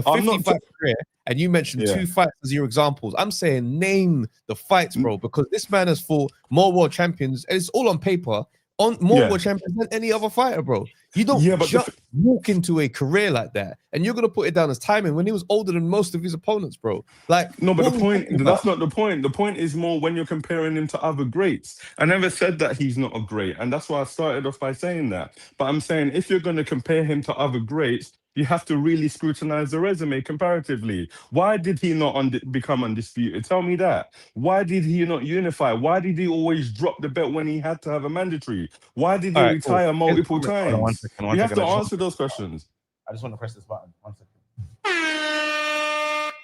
50-fight career, and you mentioned two fights as your examples. I'm saying name the fights, bro, because this man has fought more world champions, and it's all on paper. On more world champions than any other fighter, bro. You don't just walk into a career like that, and you're gonna put it down as timing when he was older than most of his opponents, bro. Like, no, but the point, that's not the point. The point is more when you're comparing him to other greats. I never said that he's not a great, and that's why I started off by saying that. But I'm saying if you're gonna compare him to other greats, you have to really scrutinize the resume comparatively. Why did he not become undisputed? Tell me that. Why did he not unify? Why did he always drop the belt when he had to have a mandatory? Why did he retire multiple times? You have to answer those questions. I just want to press this button. 1 second.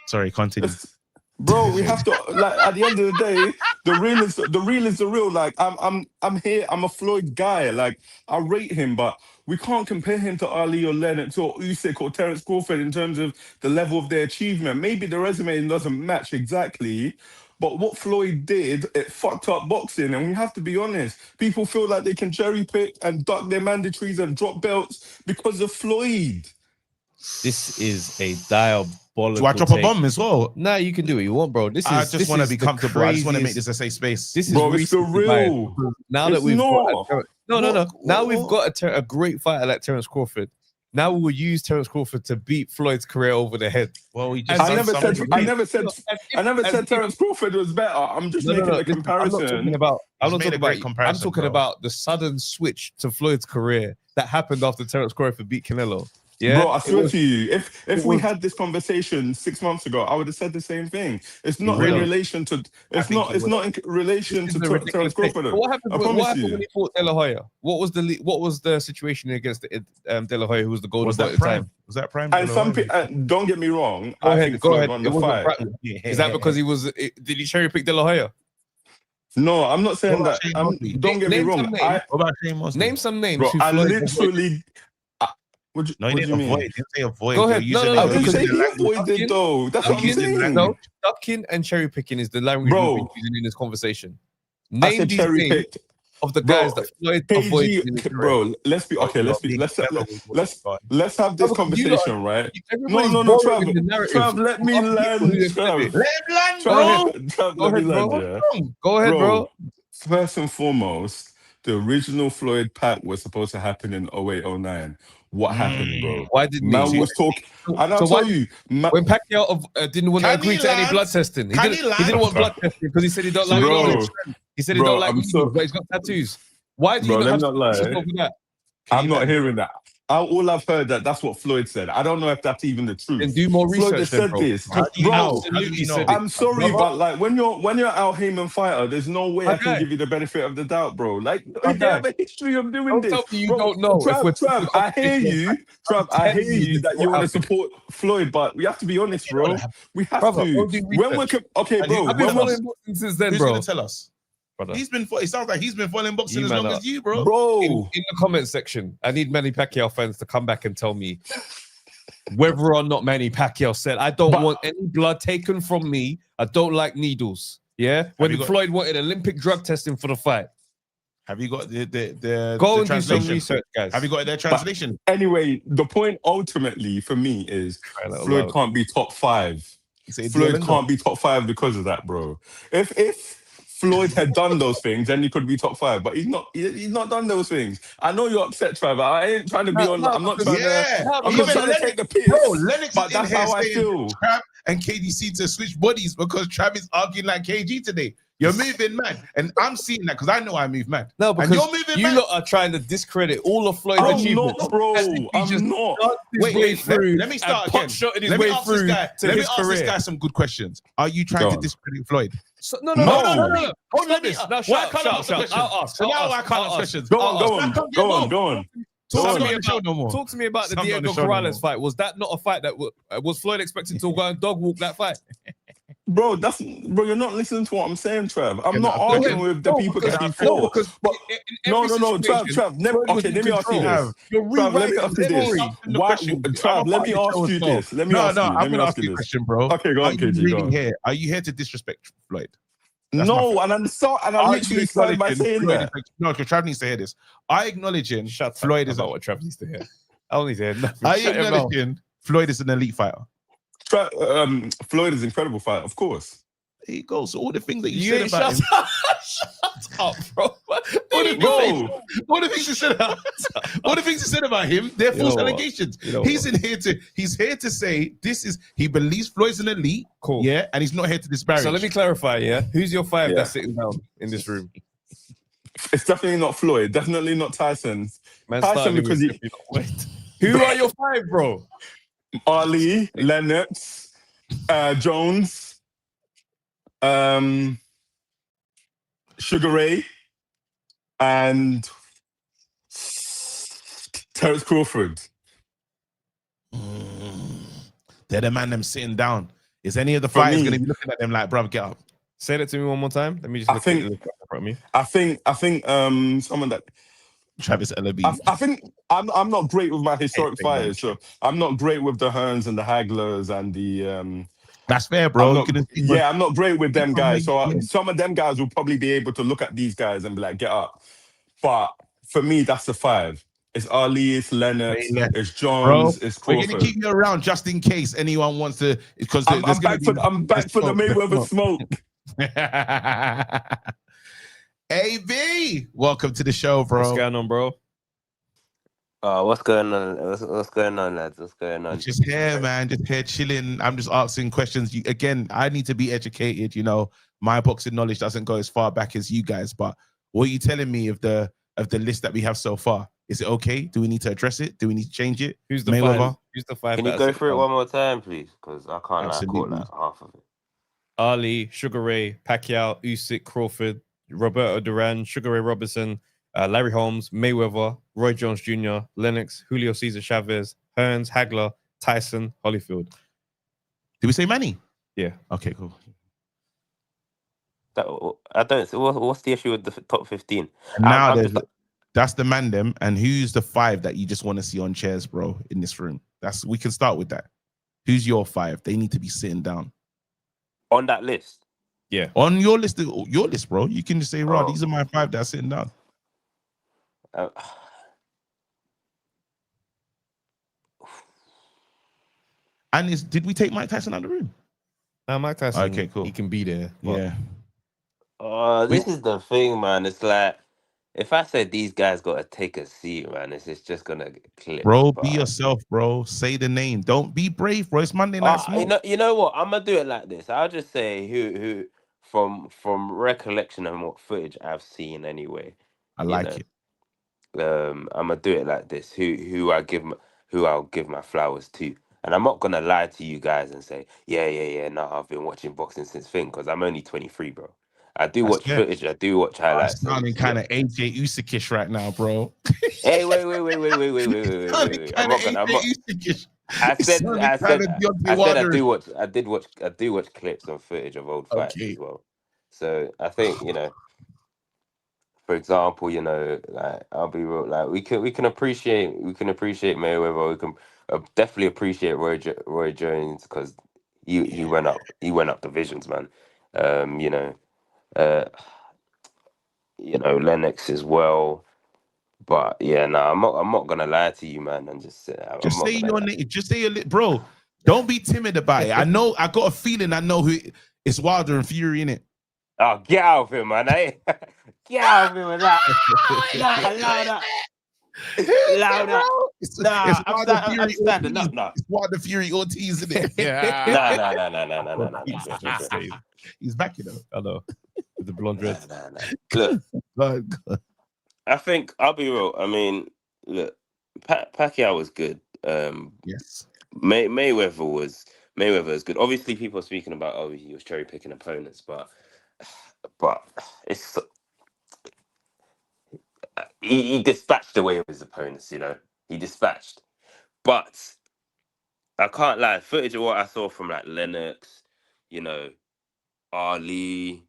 Sorry, continue. Bro, we have to, like, at the end of the day, the real is the real. Like, I'm here. I'm a Floyd guy. Like, I rate him, but we can't compare him to Ali or Lennox or Usyk or Terence Crawford in terms of the level of their achievement. Maybe the resume doesn't match exactly, but what Floyd did, it fucked up boxing. And we have to be honest. People feel like they can cherry pick and duck their mandatories and drop belts because of Floyd. This is a diabolical. Do I drop a bomb as well? Nah, you can do what you want, bro. I just want to be comfortable. I just want to make this a safe space. This is bro, it's the real. Now that we've now we've got a great fighter like Terence Crawford. Now we will use Terence Crawford to beat Floyd's career over the head. Well, I never said Terence Crawford was better. I'm just making a comparison. I'm talking about the sudden switch to Floyd's career that happened after Terence Crawford beat Canelo. Yeah, bro, I swear to you, if we had this conversation 6 months ago, I would have said the same thing. It's not in relation to. It's not in relation to Terence Crawford. What happened when he fought De La Hoya? What was the situation against De La Hoya, who was the golden boy at the time? Was that prime? And some people, don't get me wrong. Go ahead. Won the fight. Is that because he was? Did he cherry pick De La Hoya? No, I'm not saying that. Don't get me wrong. What about Shane Mosley? Name some names. Bro, I literally. What do you mean? Didn't say avoid. Go ahead. I didn't say he avoided though. That's what I'm saying. No, ducking and cherry picking is the language we've been using in this conversation. Name these names of the guys that Floyd avoided. Bro, let's have this conversation, right? No, Trav, let me land. Trav, Go ahead, bro. First and foremost, the original Floyd pack was supposed to happen in 08-09. What happened, bro? Why didn't man was talking? And I'll tell you, when Pacquiao didn't want to agree to any blood testing, he didn't want blood testing because he said he don't like it. He said he don't like it, but he's got tattoos. Why do you not lie? That? I'm not hearing that. All I've heard that's what Floyd said. I don't know if that's even the truth. And do more research. Floyd said this, bro. I'm sorry, but like when you're Al Heyman fighter, there's no way I can give you the benefit of the doubt, bro. Like they have a history of doing this. You don't know. Trav, I hear you. Trav, I hear you that you want to support Floyd, but we have to be honest, bro. We have to. When we're okay, bro. Since then, who's bro. gonna tell us? Brother. It sounds like he's been following boxing as long as you, bro. Bro, in the comment section, I need many Pacquiao fans to come back and tell me whether or not Manny Pacquiao said, I don't But- want any blood taken from me. I don't like needles. Yeah. When Floyd wanted Olympic drug testing for the fight. Have you got the Go and do translation? some research, guys. Have you got their translation? Anyway, the point ultimately for me is Floyd can't be top 5. Floyd can't be top 5 because of that, bro. If Floyd had done those things, then he could be top 5. But he's not. He's not done those things. I know you're upset, Trevor. I ain't trying to be on. I'm not trying to. I'm not trying to take the piss. Bro, Lennox but is in that's here how I saying feel. Trav and KDC to switch bodies because Trav is arguing like KG today. You're moving mad, and I'm seeing that because I know I move mad. No, because and you're moving you mad. lot are trying to discredit all of Floyd's I'm achievements. not, bro. I'm not. Wait, let me start again. Let me ask this guy some good questions. Are you trying to discredit Floyd? So, no. Hold on this. No, Why can't I ask the questions? So now I can't ask questions. Go on. Talk to me about the Diego Corrales fight. Was that not a fight that was Floyd expected to go and dog walk that fight? Bro, you're not listening to what I'm saying, Trav. I'm not arguing with the people that he fought. No, Trav. Let me ask you this. Trav, let me ask you this. Trav, let me ask you this. I'm gonna ask you a question, bro. Okay, go on, KG. Go on. Are you here to disrespect Floyd? No, and I'm literally started by saying that. No, because Trav needs to hear this. I acknowledging Floyd is what Trav needs to hear. I don't need to hear nothing. I acknowledging Floyd is an elite fighter. Floyd is an incredible fighter, of course. There you go. So all the things that you said about him. Shut up, bro. All the things you said about him, they're false allegations. He's here to say he believes Floyd's an elite. Cool. Yeah, and he's not here to disparage. So let me clarify, yeah? Who's your 5 that's sitting down in this room? It's definitely not Floyd, definitely not Tyson. Tyson because Who are your 5, bro? Ali, Lennox, Jones, Sugar Ray, and Terence Crawford. They're the man them sitting down. Is any of the fighters going to be looking at them like, bruv, get up? Say that to me one more time. Let me just look at me. I think someone that Travis Ellaby. I think I'm not great with my historic fighters, so I'm not great with the Hearns and the Haglers and the. That's fair, bro. I'm not great with them guys. So some of them guys will probably be able to look at these guys and be like, get up. But for me, that's the 5. It's Ali, it's Lennox, it's Jones, it's Crawford. We're gonna keep you around just in case anyone wants to. Because I'm back for the Mayweather smoke. AB, welcome to the show, bro. What's going on, bro? What's going on? What's going on, lads? What's going on? Just here, man. Just here, chilling. I'm just asking questions. Again, I need to be educated. You know, my boxing knowledge doesn't go as far back as you guys. But what are you telling me of the list that we have so far? Is it okay? Do we need to address it? Do we need to change it? Who's the Mayweather? 5? Who's the 5? Can you go through it one more time, please? Because I can't caught like half of it. Ali, Sugar Ray, Pacquiao, Usyk, Crawford, Roberto Duran, Sugar Ray Robinson, Larry Holmes, Mayweather, Roy Jones Jr., Lennox, Julio Cesar Chavez, Hearns, Hagler, Tyson, Holyfield. Did we say Manny? Yeah. Okay, cool. I don't. What's the issue with the top 15? And now that's the man them, and who's the 5 that you just want to see on chairs, bro, in this room? We can start with that. Who's your 5? They need to be sitting down on that list. Yeah, on your list, bro. You can just say, "Rod, these are my 5 that are sitting down." And did we take Mike Tyson out of the room? Mike Tyson. Okay, cool. He can be there. Yeah. This is the thing, man. It's like if I said these guys got to take a seat, man, it's just gonna clip. Bro, be yourself, bro. Say the name. Don't be brave, bro. It's Monday Night Smoke. You know what? I'm gonna do it like this. I'll just say who from recollection and what footage I've seen anyway. I like it. I'm gonna do it like this. Who I'll give my flowers to. And I'm not gonna lie to you guys and say, yeah. No, I've been watching boxing since thing because I'm only 23, bro. I do watch footage. I do watch highlights. Sounding kind of AJ Usyk-ish right now, bro. Hey, wait. I'm not gonna. I said I do watch clips and footage of old fights as well. So I think for example, like I'll be real, like we can appreciate Mayweather, we can definitely appreciate Roy Jones because he went up divisions, man. You know, uh, Lennox as well. But yeah, no, I'm not gonna lie to you, man. I'm just I'm Just not say gonna your lie. name. Just say your bro. Don't be timid about it. I know. I got a feeling. I know who. It's Wilder and Fury in it. Oh, get out of him, man! Get out of him with that. Nah, louder, louder. Nah, It's Wilder I'm Fury standing Ortiz. up now. It's Wilder Fury Ortiz in it. Yeah. Nah. He's back, you know. I know. With the blonde dreads. Nah. Look, God. I think I'll be real. I mean, look, Pacquiao was good. Yes. Mayweather was good. Obviously, people are speaking about he was cherry picking opponents, but it's he dispatched away with his opponents. You know, he dispatched. But I can't lie. Footage of what I saw from like Lennox, you know, Ali,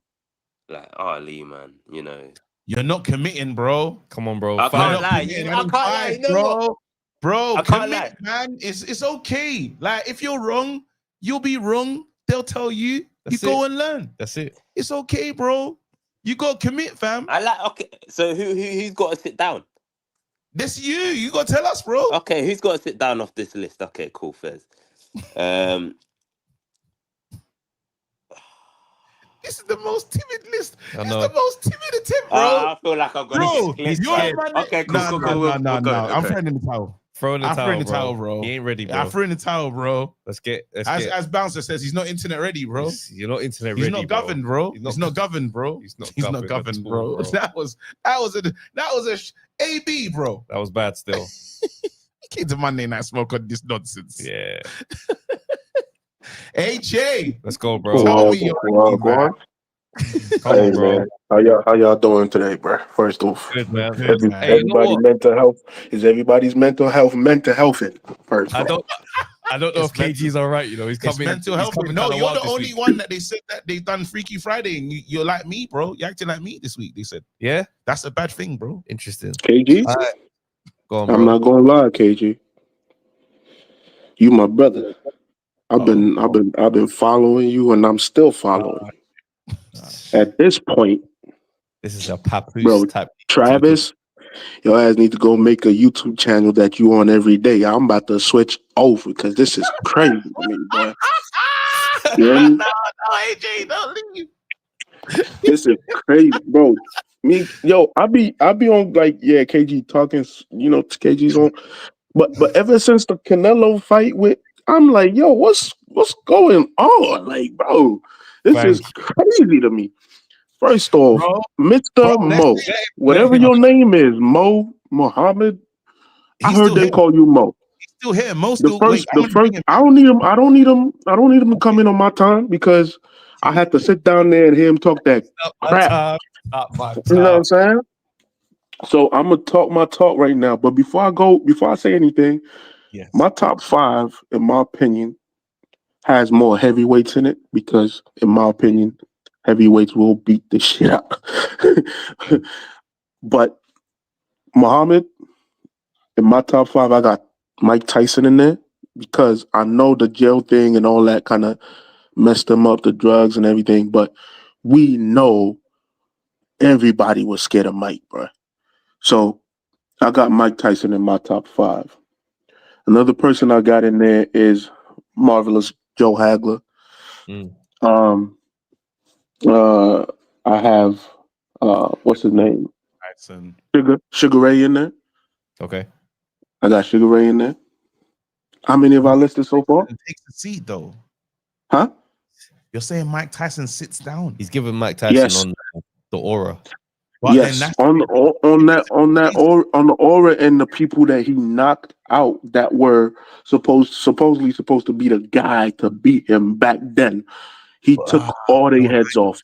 man. You know, You're not committing, bro. Come on, bro. I You're can't Fight. not lie. committing. I can't lie. You know what? Bro, I can't commit, lie. man. It's okay. Like if you're wrong, you'll be wrong. They'll tell you. That's you go it. and learn. That's it. It's okay, bro. You got to commit, fam. Okay. So who's got to sit down? That's you. You got to tell us, bro. Okay, who's got to sit down off this list? Okay, cool, Fez. This is the most timid list. I It's know. the most timid attempt, bro. I feel like I'm gonna Bro, get clipped. you're man. a man. Okay, cool. No. We're going. I'm Okay. throwing in the towel. Throw in the I'm towel, throwing the bro. towel, bro. He ain't ready, bro. I threw in the towel, bro. Let's get. As Bouncer says, he's not internet ready, bro. You're not internet He's ready, not bro. governed, bro. He's not governed, bro. He's not He's not governed governed, at all, bro. bro. That was a AB, bro. That was bad still. Came to Monday Night Smoke on this nonsense. Yeah. AJ, Let's go, bro. tell me your Go on. Come Hey on, bro. man, how y'all doing today, bro? First off, Good, man. Good, man. Hey, you know everybody what? mental health is everybody's mental health first. I don't know It's if KG's all right. You know, he's It's coming. mental he's health. coming No, kinda you're wild the this only week. one that they said that they've done Freaky Friday, and you're like me, bro. You're acting like me this week. They said Yeah. that's a bad thing, bro. Interesting. KG, All right. Go on, bro. I'm not gonna lie, KG, you my brother. I've been following you, and I'm still following you. At this point, This is a papoose bro, type. Travis, your ass need to go make a YouTube channel that you on every day. I'm about to switch over because this is crazy to me, boy. You hear me? No, AJ, don't leave. This is crazy, bro. I be on like KG talking, to KG's on, but ever since the Canelo fight I'm like, yo, what's going on? Like, bro, this is Thank crazy to me. First off, Bro, Mr. Mo, whatever your name is, Muhammad. I he's heard still them here. call you Mo. He's still here. Mo The still. first, I'm gonna bring him. I don't need him. I don't need him to come in on my time because I had to sit down there and hear him talk that crap. You know what I'm saying? So I'm gonna talk my talk right now. But before I say anything, Yes. my top 5, in my opinion, has more heavyweights in it because, in my opinion, heavyweights will beat the shit out. But Muhammad, in my top 5, I got Mike Tyson in there because I know the jail thing and all that kind of messed him up, the drugs and everything. But we know everybody was scared of Mike, bro. So I got Mike Tyson in my top 5. Another person I got in there is Marvelous Joe Hagler. I have what's his name? Tyson. Sugar Ray in there. Okay. I got Sugar Ray in there. How many have I listed so far? Takes the seat though. Huh? You're saying Mike Tyson sits down. He's giving Mike Tyson Yes. on the aura. But yes, then on the aura and the people that he knocked out that were supposedly supposed to be the guy to beat him back then. He took all their heads off.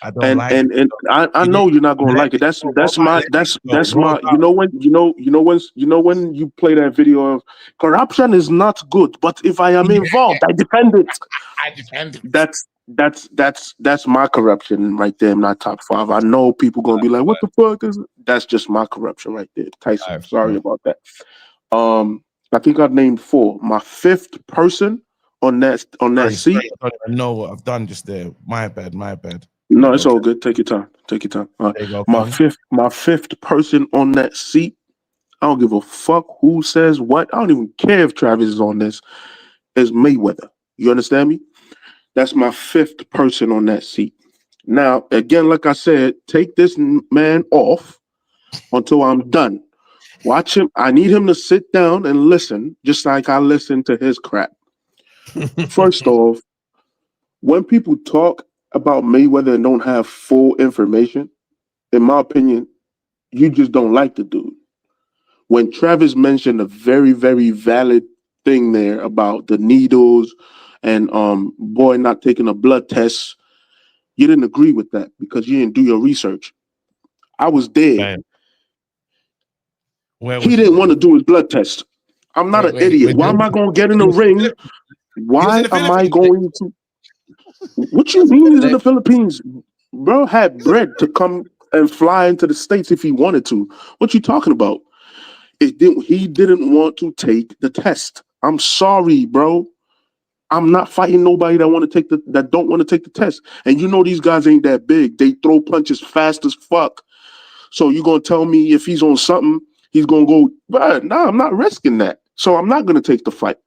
I don't And like and, it. and I know you're not gonna like it. That's my you know when you play that video of corruption is not good, but if I am involved, I defend it. I defend it. That's my corruption right there in my top 5. I know people gonna be like, what the fuck is it? That's just my corruption right there. Tyson, sorry about that. I think I named 4. My 5th person on that Sorry, seat. I don't even know what I've done just there. My bad. No, it's all good. Take your time. Take your time. There you go. My fifth person on that seat. I don't give a fuck who says what. I don't even care if Travis is on this. Is Mayweather. You understand me? That's my 5th person on that seat. Now, again, like I said, take this man off until I'm done. Watch him. I need him to sit down and listen, just like I listen to his crap. First off, when people talk about Mayweather and don't have full information, in my opinion, you just don't like the dude. When Travis mentioned a very, very valid thing there about the needles and boy not taking a blood test, you didn't agree with that because you didn't do your research. I was there. Man. Where He was didn't want to do his blood test. I'm not an idiot. Why am I going to get in the ring? Why am I going to? What you mean he's in the Philippines? Bro had bread to come and fly into the States if he wanted to. What you talking about? He didn't want to take the test. I'm sorry, bro. I'm not fighting nobody that don't want to take the test. And you know these guys ain't that big. They throw punches fast as fuck. So you gonna tell me if he's on something, he's gonna go, nah, I'm not risking that. So I'm not gonna take the fight.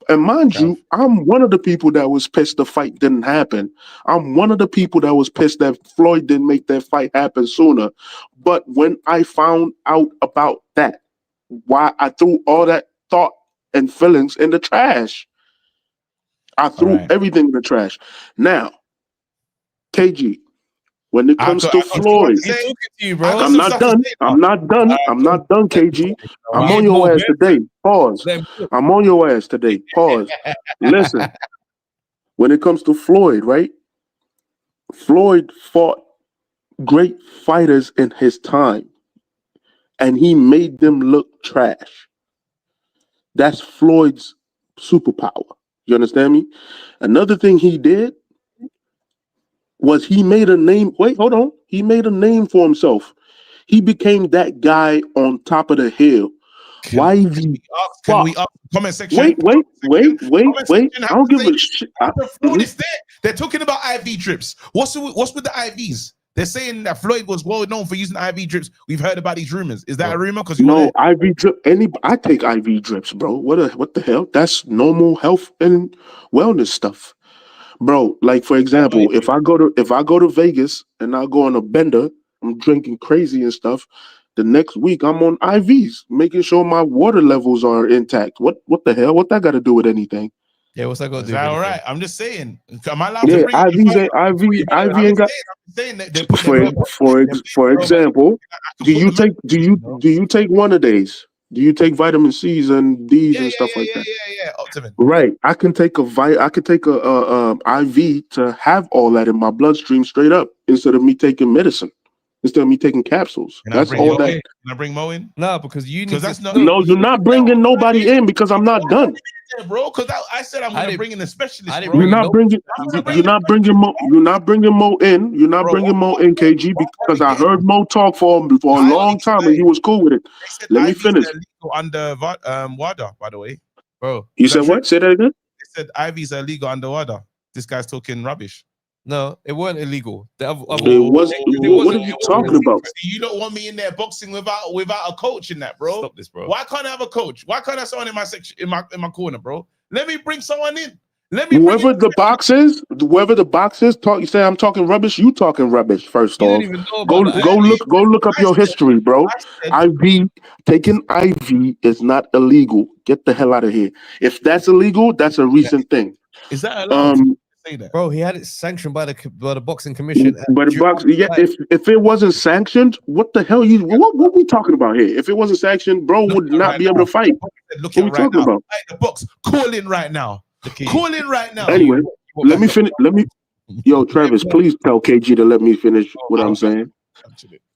And mind you, I'm one of the people that was pissed the fight didn't happen. I'm one of the people that was pissed that Floyd didn't make that fight happen sooner. But when I found out about that, why I threw all that thought and feelings in the trash. I threw everything in the trash. Now, KG, when it comes to Floyd, I'm not done. I'm not done. I'm not done, KG. I'm on your ass today. Pause. I'm on your ass today. Pause. Listen, when it comes to Floyd, right? Floyd fought great fighters in his time, and he made them look trash. That's Floyd's superpower. You understand me? Another thing he did was he made a name. Wait, hold on. He made a name for himself. He became that guy on top of the hill. Can we ask comment section? Wait. I don't give a shit. They're talking about IV drips. What's with the IVs? They're saying that Floyd was well known for using IV drips. We've heard about these rumors. Is that a rumor? Because no IV drip. I take IV drips, bro. What the hell? That's normal health and wellness stuff, bro. Like for example, if I go to Vegas and I go on a bender, I'm drinking crazy and stuff. The next week I'm on IVs, making sure my water levels are intact. What the hell? What that got to do with anything? Yeah, what's that got to do? All right, I'm just saying. Am I allowed to bring IV ain't got. For example, do you take one of these? Do you take vitamin C's and D's and stuff like that? Yeah. Optimum. Right. I can take IV to have all that in my bloodstream straight up instead of me taking medicine. Instead of me taking capsules. That's all that. Can I bring Mo in? No, because you need that's not. No, you're not bringing nobody in because I'm not done. Bro, because I said I'm going to bring in a specialist. Bro. You're not bringing Mo. You're not bringing Mo in. You're not bringing Mo in, KG, because I heard Mo talk for him for a long time and he was cool with it. Let me finish. Under WADA, by the way, bro. You said what? Say that again. They said IVs are illegal under WADA. This guy's talking rubbish. No, it weren't illegal. It was. What are you talking about? You don't want me in there boxing without a coach in that, bro. Stop this, bro. Why can't I have a coach? Why can't I have someone in my section, in my corner, bro? Let me bring someone in. Whoever the box is, talk. You say I'm talking rubbish. You talking rubbish. First off, go look up your history, bro. Taking IV is not illegal. Get the hell out of here. If that's illegal, that's a recent thing. Is that allowed? Say that. Bro, he had it sanctioned by the boxing commission. But if it wasn't sanctioned, what the hell what we talking about here? If it wasn't sanctioned, bro would not be able to fight. What we talking about? The box, call in right now. Call in right now. Anyway, let me finish. Yo, Travis, please tell KG to let me finish what I'm saying.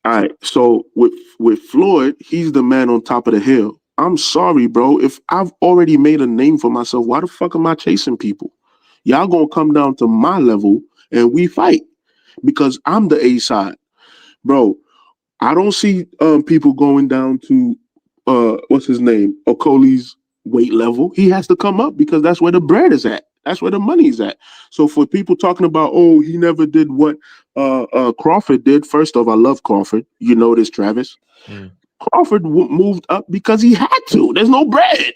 All right. So with Floyd, he's the man on top of the hill. I'm sorry, bro. If I've already made a name for myself, why the fuck am I chasing people? Y'all gonna come down to my level and we fight because I'm the A side, bro. I don't see people going down to what's his name, Okoli's weight level, he has to come up because that's where the bread is at. That's where the money's at. So for people talking about, oh, he never did what Crawford did. First off, I love Crawford. You know this, Travis. Crawford moved up because he had to. There's no bread.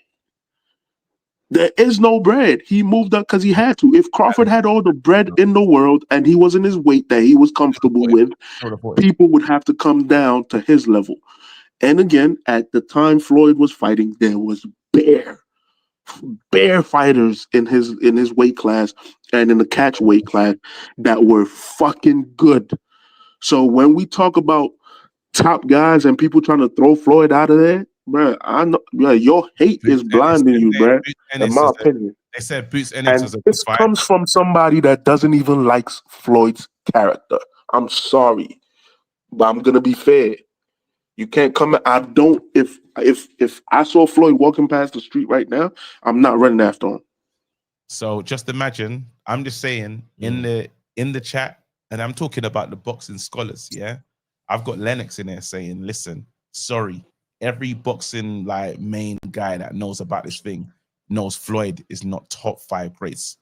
There is no bread. He moved up because he had to. If Crawford had all the bread in the world and he was in his weight that he was comfortable with, people would have to come down to his level. And again, at the time Floyd was fighting, there was bare fighters in his weight class and in the catch weight class that were fucking good. So when we talk about top guys and people trying to throw Floyd out of there, bro, I know, bro, your hate is blinding you, bro. In my opinion, they said Boots Ennis was a good this fight. comes from somebody that doesn't even like Floyd's character. I'm sorry, but I'm gonna be fair. You can't come. I don't. If I saw Floyd walking past the street right now, I'm not running after him. So just imagine. I'm just saying in the chat, and I'm talking about the boxing scholars. Yeah, I've got Lennox in there saying, "Listen, sorry, every boxing like main guy that knows about this thing knows Floyd is not top 5 greats."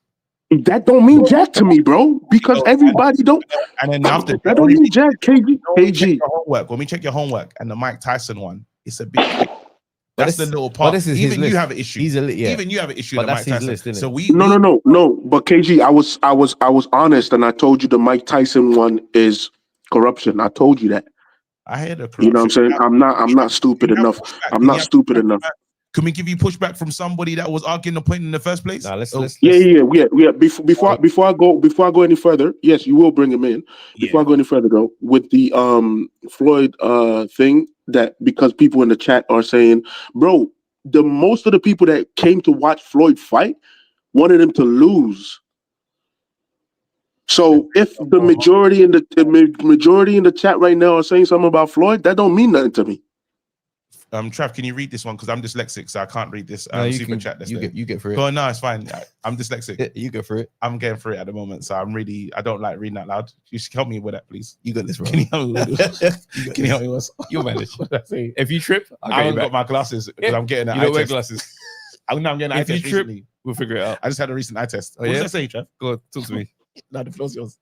That don't mean jack to me, bro. Because everybody don't. And then after that don't mean jack. KG. When we check your homework and the Mike Tyson one, it's a bit. That's the little part. This is even his you list. have an issue. Even you have an issue But with that's Mike his Tyson. list, So No. But KG, I was honest, and I told you the Mike Tyson one is corruption. I told you that. I hear the corruption. You know what I'm saying? I'm not stupid enough. I'm not stupid enough. Can we give you pushback from somebody that was arguing the point in the first place? Nah, let's Yeah. Before I go any further, yes, you will bring him in. Before I go any further, though, with the Floyd thing, that because people in the chat are saying, bro, most of the people that came to watch Floyd fight wanted him to lose. So if the majority in the chat right now are saying something about Floyd, that don't mean nothing to me. Trav, can you read this one? Because I'm dyslexic, so I can't read this super chat. You get through it. Go on, no, it's fine. I'm dyslexic. You go through it. I'm getting through it at the moment, so I don't like reading out loud. You should help me with that, please. You got this, bro. Can you help me with this? Can you help me with this? You'll manage. What did I say? If you trip, I haven't got my glasses because I'm getting an you eye don't wear test. glasses. I'm getting an eye If you test trip, recently. we'll figure it out. I just had a recent eye test. Oh, What yeah? did I say, Trav? Go on, talk to me. No, the floor's yours.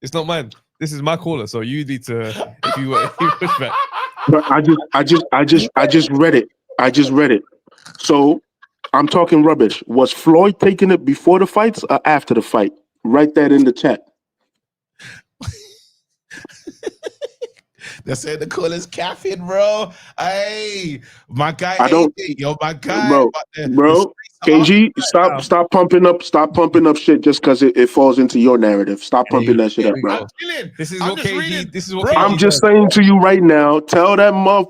It's not mine. This is my caller, so you need to if you push back. But I just read it. I just read it. So I'm talking rubbish. Was Floyd taking it before the fights or after the fight? Write that in the chat. They said the caller's caffeine, bro. Hey, my guy. I don't, my guy, bro. KG, stop pumping up shit just because it falls into your narrative. Stop pumping that shit up, bro. This is what KG. This is what KG I'm just saying to you right now. Tell that muff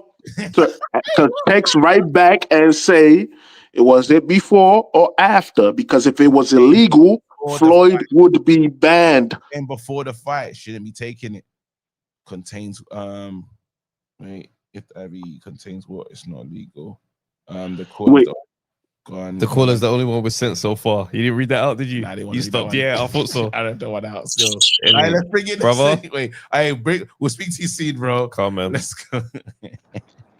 to text right back and say, was it before or after? Because if it was illegal, Floyd would be banned. And before the fight, shouldn't be taking it. Contains wait, if Abby contains what, it's not legal. The caller's the only one was sent so far. You didn't read that out, did you? Nah, you stopped. Yeah, I thought so. I don't know what out still. Anyway, let's bring in brother. We'll speak to you soon, bro. Come on, let's go.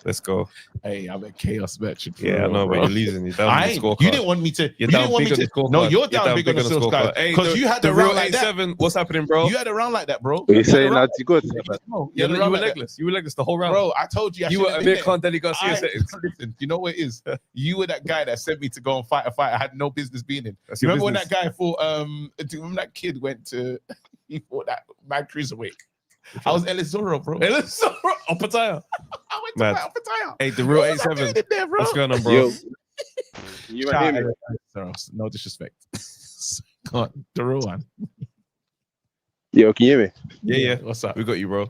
Let's go. Hey, I'm a chaos merchant. Yeah, I know, but you're losing. You're down on the scorecard. You didn't want me to. You're down big on the scorecard. No, you're down big on the scorecard. Because you had the round like that. What's happening, bro? You had a round like that, bro. What are you saying, lads? You good? You were legless. You were legless the whole round. Bro, I told you. You were Amir Khan Deli Garcia settings. Listen, you know what it is? You were that guy that sent me to go and fight a fight I had no business being in. You remember when that guy fought, remember that kid went to, he fought that man cruiserweight. I was Elizoro, bro. Elizoro, Opataya. I went to fight Opataya. Hey, the real 87. There, bro? What's going on, bro? Yo, you and him. No disrespect. God, the real one. Yo, can you hear me? Yeah. What's up? We got you, bro.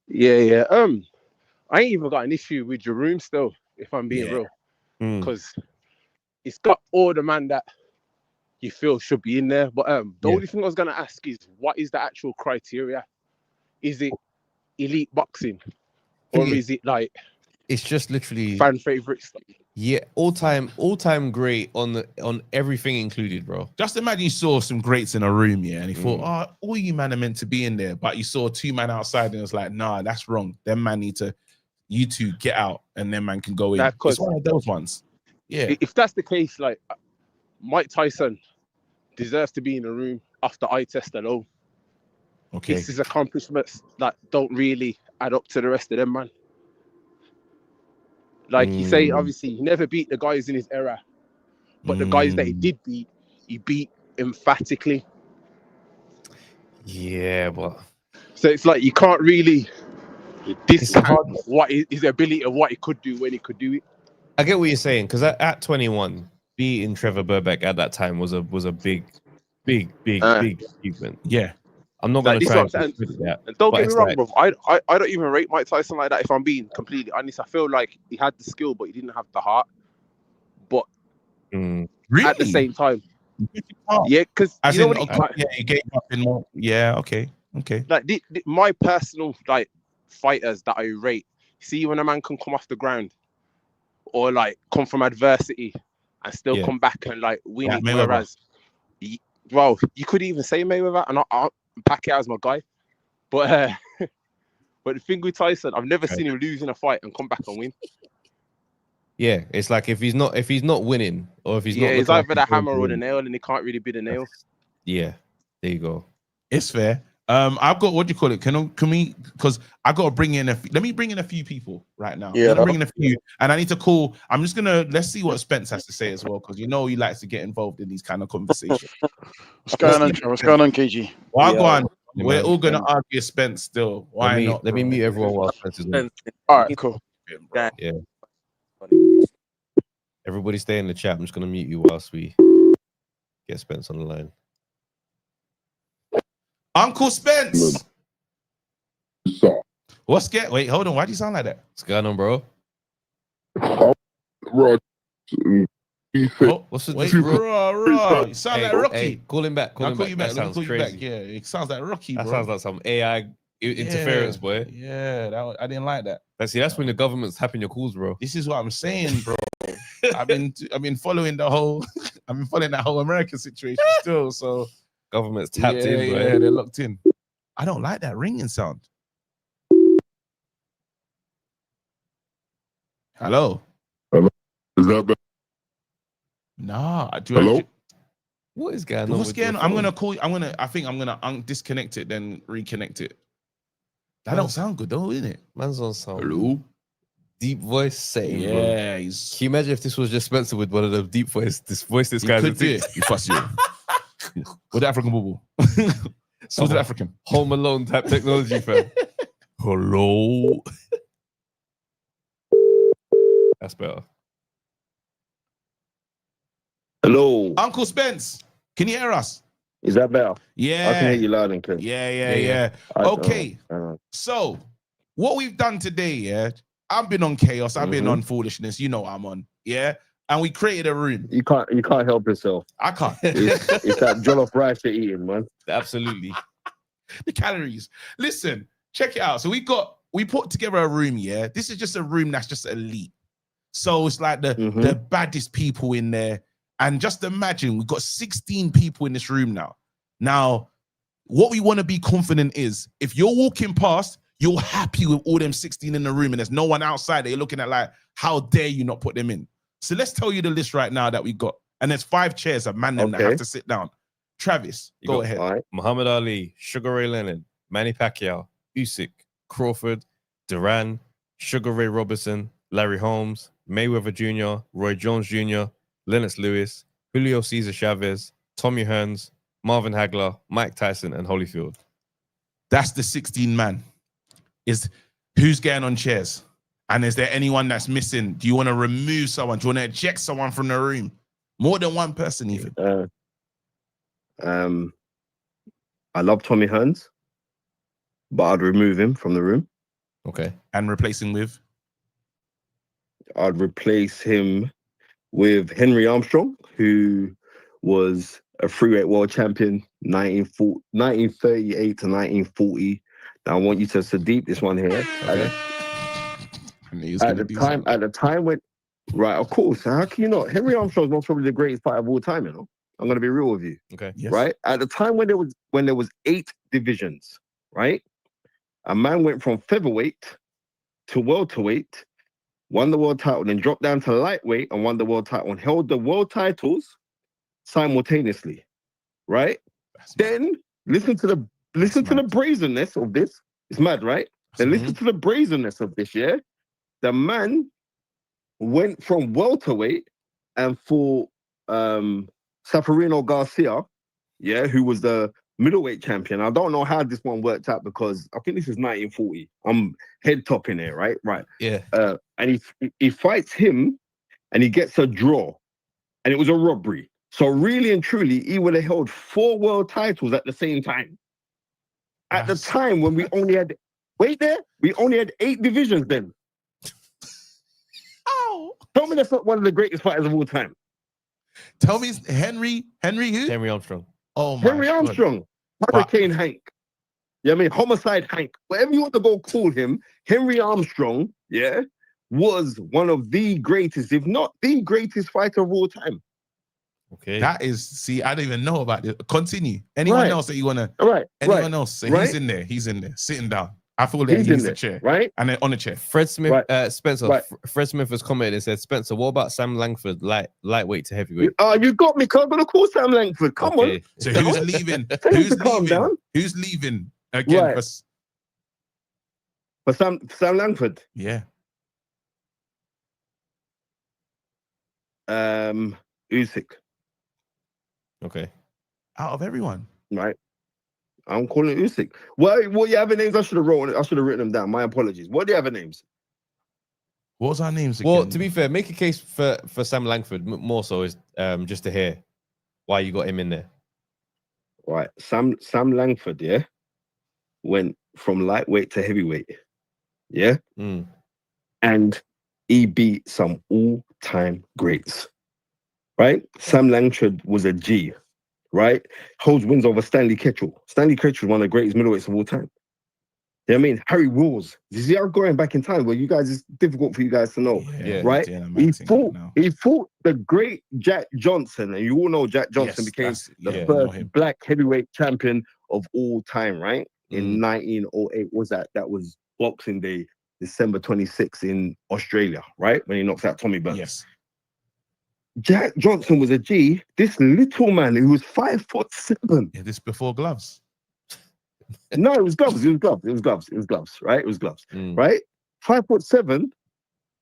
Yeah. I ain't even got an issue with Jerome still, if I'm being real, because it's got all the man that you feel should be in there. But the only thing I was gonna ask is, what is the actual criteria? Is it elite boxing, or is it like it's just literally fan favorites? Yeah, all time great on everything included, bro. Just imagine you saw some greats in a room, and he thought, all you man are meant to be in there, but you saw 2 men outside, and it was like, nah, that's wrong. Them man need to you two get out, and then man can go in. Nah, It's 'cause one of those ones. Yeah. if that's the case, like Mike Tyson deserves to be in the room after eye test alone. Okay. It's his accomplishments that don't really add up to the rest of them, man. Like you say, obviously, he never beat the guys in his era, but the guys that he did beat, he beat emphatically. Yeah, but So it's like you can't really discount hard- what his ability of what he could do when he could do it. I get what you're saying, because at 21, beating Trevor Burbank at that time was a big achievement. Yeah. I'm not Like, gonna this try is what I'm and discredit that. And don't But get me it's wrong, like- bro. I don't even rate Mike Tyson like that. If I'm being completely honest, I feel like he had the skill, but he didn't have the heart. But Really? at the same time, yeah, because As you know in, what? okay, yeah, you gave up in more. Yeah, okay. Like my personal like fighters that I rate. See, when a man can come off the ground or like come from adversity and still come back and like win it. Mayweather. Whereas, well, you could even say Mayweather, and I'll Pacquiao's my guy. But but the thing with Tyson, I've never seen him lose in a fight and come back and win. Yeah, it's like if he's not winning, or if he's not, it's looking either like the hammer or win. the nail, and he can't really be the nail. Yeah, there you go. It's fair. I've got, what do you call it? Can we? Because I got to bring in let me bring in a few people right now. Yeah. I'm gonna bring in a few, and I need to call. I'm just gonna let's see what Spence has to say as well, because you know he likes to get involved in these kind of conversations. What's going on? What's going on, KG? Well, go on. Yeah, We're man. all gonna argue Spence still. Why not? Let me bro? mute everyone while Spence is on. All right, cool. Bro. Yeah. Everybody stay in the chat. I'm just gonna mute you whilst we get Spence on the line. Uncle Spence. Wait, hold on. Why do you sound like that? What's going on, bro? What's the Wait, bro? bro. You sound like Rocky. Hey, call him back. I'll call you back. That Let me sounds call you crazy. back. Yeah, it sounds like Rocky, bro. That sounds like some AI interference, boy. Yeah, I didn't like that. That's when the government's tapping your calls, bro. This is what I'm saying, bro. I've been following the whole that whole American situation still. So Government's tapped in, bro. Yeah, they're locked in. I don't like that ringing sound. Hello. Is that better? Nah. Hello? What is going on? What's with going your on? I'm phone? gonna call you. I think I'm gonna disconnect it, then reconnect it. That don't sound good though, isn't it? Man's on some Hello. deep voice setting, bro. Yeah, Can you imagine if this was just Spencer with one of the deep voice? This he guy's could do it. You fuss you. With the African bubble. So the African. Home Alone type technology, fam. Hello. That's better. Hello. Uncle Spence, can you hear us? Is that better? Yeah. I can hear you loud and clear. Yeah. Okay. So, what we've done today, I've been on chaos. I've been on foolishness. You know I'm on. Yeah. And we created a room. You can't help yourself. I can't. It's that jollof rice you're eating, man. Absolutely. The calories. Listen, check it out. So we put together a room, yeah. This is just a room that's just elite. So it's like the baddest people in there. And just imagine, we've got 16 people in this room now. Now, what we want to be confident is, if you're walking past, you're happy with all them 16 in the room and there's no one outside that you're looking at like, how dare you not put them in? So let's tell you the list right now that we got. And there's 5 chairs of man them that have to sit down. Travis, go ahead. All right. Muhammad Ali, Sugar Ray Leonard, Manny Pacquiao, Usyk, Crawford, Duran, Sugar Ray Robertson, Larry Holmes, Mayweather Jr., Roy Jones Jr., Lennox Lewis, Julio Cesar Chavez, Tommy Hearns, Marvin Hagler, Mike Tyson, and Holyfield. That's the 16 man. Is who's getting on chairs? And is there anyone that's missing? Do you want to remove someone? Do you want to eject someone from the room? More than one person, even. I love Tommy Hearns, but I'd remove him from the room. Okay. And replace him with? I'd replace him with Henry Armstrong, who was a freeweight world champion 1938 to 1940. Now I want you to deep this one here. Okay. At the time when, right, of course, how can you not? Henry Armstrong's most probably the greatest fighter of all time, you know. I'm gonna be real with you. Okay. Yes. Right? At the time when there was 8 divisions, right? A man went from featherweight to welterweight, won the world title, then dropped down to lightweight and won the world title and held the world titles simultaneously, right? Then listen to the brazenness of this. It's mad, right? Then listen to the brazenness of this, yeah? The man went from welterweight and fought Safarino Garcia, yeah, who was the middleweight champion. I don't know how this one worked out because I think this is 1940. I'm head topping here, right? Right. Yeah. And he fights him and he gets a draw. And it was a robbery. So really and truly, he would have held 4 world titles at the same time. At the time when we only had, we only had 8 divisions then. Oh. Tell me that's not one of the greatest fighters of all time. Tell me, Henry who? Henry Armstrong. Oh my Henry Armstrong, Hurricane Hank. Yeah, I mean, Homicide Hank, whatever you want to go call him, Henry Armstrong, yeah, was one of the greatest, if not the greatest fighter of all time. Okay. That is, see, I don't even know about it. Continue. Anyone else that you want to? Right. Anyone else? So he's in there. He's in there, sitting down. I feel that he's a chair, right? And then on a chair. Fred Smith, Spencer. Right. Fred Smith has commented and said, Spencer, what about Sam Langford, lightweight to heavyweight? You got me. I'm gonna call Sam Langford. Come on. So who's leaving? Calm down. Who's leaving again? Right. For Sam Langford. Yeah. Usyk. Okay. Out of everyone. Right. I'm calling Usyk. What are your other names? I should have written them down. My apologies. What are the other names? What was our names again? Well, to be fair, make a case for Sam Langford more so is just to hear why you got him in there. Right. Sam Langford, yeah, went from lightweight to heavyweight. Yeah. And he beat some all-time greats. Right? Sam Langford was a G. Right? Holds wins over Stanley Ketchel. Stanley Ketchel is one of the greatest middleweights of all time. You know what I mean? Harry Walls. You see, I'm going back in time where you guys, it's difficult for you guys to know. Yeah. Right? He fought the great Jack Johnson. And you all know Jack Johnson became the first black heavyweight champion of all time, right? In 1908. Was that? That was Boxing Day, December 26th in Australia, right? When he knocks out Tommy Burns. Yes. Jack Johnson was a G. This little man who was 5'7". Yeah, this before gloves. No, it was gloves. It was gloves. Right? It was gloves. Right? 5'7".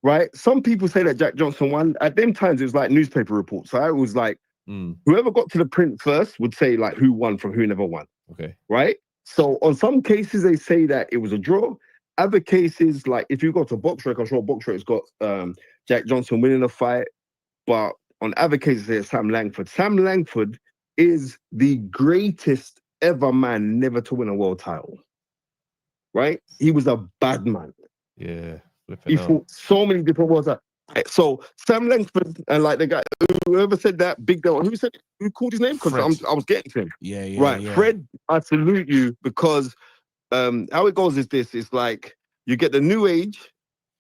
Right? Some people say that Jack Johnson won. At them times, it was like newspaper reports. So it was like whoever got to the print first would say like who won from who never won. Okay. Right? So on some cases, they say that it was a draw. Other cases, like if you go to BoxRec, I'm sure BoxRec's got Jack Johnson winning a fight. But on other cases, there's Sam Langford. Sam Langford is the greatest ever man never to win a world title. Right? He was a bad man. Yeah. He fought so many different world titles. So Sam Langford and like the guy, whoever said that, Big Del, who called his name? Because I was getting to him. Yeah. Fred, I salute you because how it goes is this: it's like you get the new age.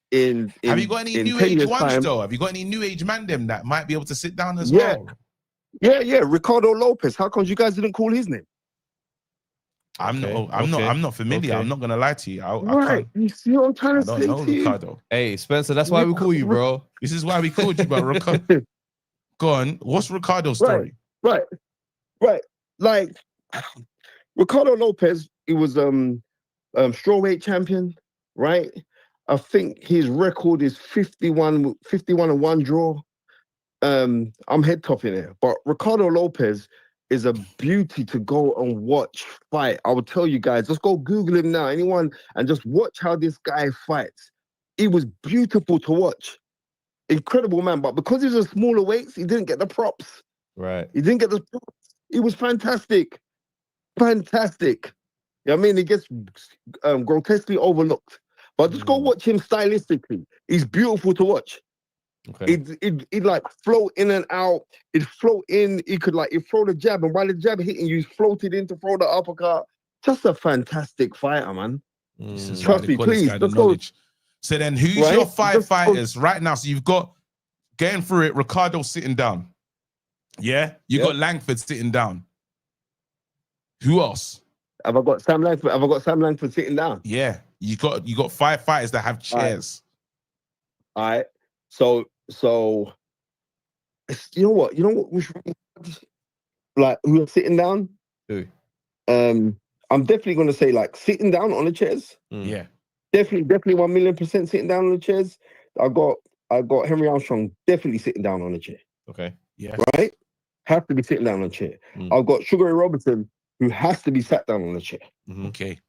Have you got any new age ones though? Have you got any new age man them that might be able to sit down as well? Yeah. Ricardo Lopez. How come you guys didn't call his name? I'm not familiar. I'm not gonna lie to you. Right. You see what I'm trying to say? I don't know Ricardo. Hey, Spencer, that's why we call you, bro. This is why we called you, but Ricardo. Go on. What's Ricardo's story? Right. Like Ricardo Lopez, he was strawweight champion, right? I think his record is 51 and 1 draw. I'm head topping it, but Ricardo Lopez is a beauty to go and watch fight. I will tell you guys, just go Google him now, anyone, and just watch how this guy fights. It was beautiful to watch. Incredible man, but because he's a smaller weights, he didn't get the props. Right. He didn't get the props. He was fantastic. Fantastic. You know what I mean? He gets grotesquely overlooked. But just go watch him stylistically. He's beautiful to watch. Okay. He'd like float in and out. He'd float in. He'd throw the jab, and while the jab hitting you, he's floated in to throw the uppercut. Just a fantastic fighter, man. Trust me, please. Let's go. So then, who's your 5 fighters right now? So you've got getting through it. Ricardo sitting down. Yeah, you got Langford sitting down. Who else? Have I got Sam Langford? Have I got Sam Langford sitting down? Yeah. You got 5 fighters that have chairs. All right. So you know what? We should, like, who are sitting down? Who? I'm definitely gonna say like sitting down on the chairs. Yeah. Definitely 1,000,000% sitting down on the chairs. I got Henry Armstrong definitely sitting down on the chair. Okay. Yeah. Right? Have to be sitting down on a chair. I've got Sugar Ray Robinson, who has to be sat down on a chair. Okay.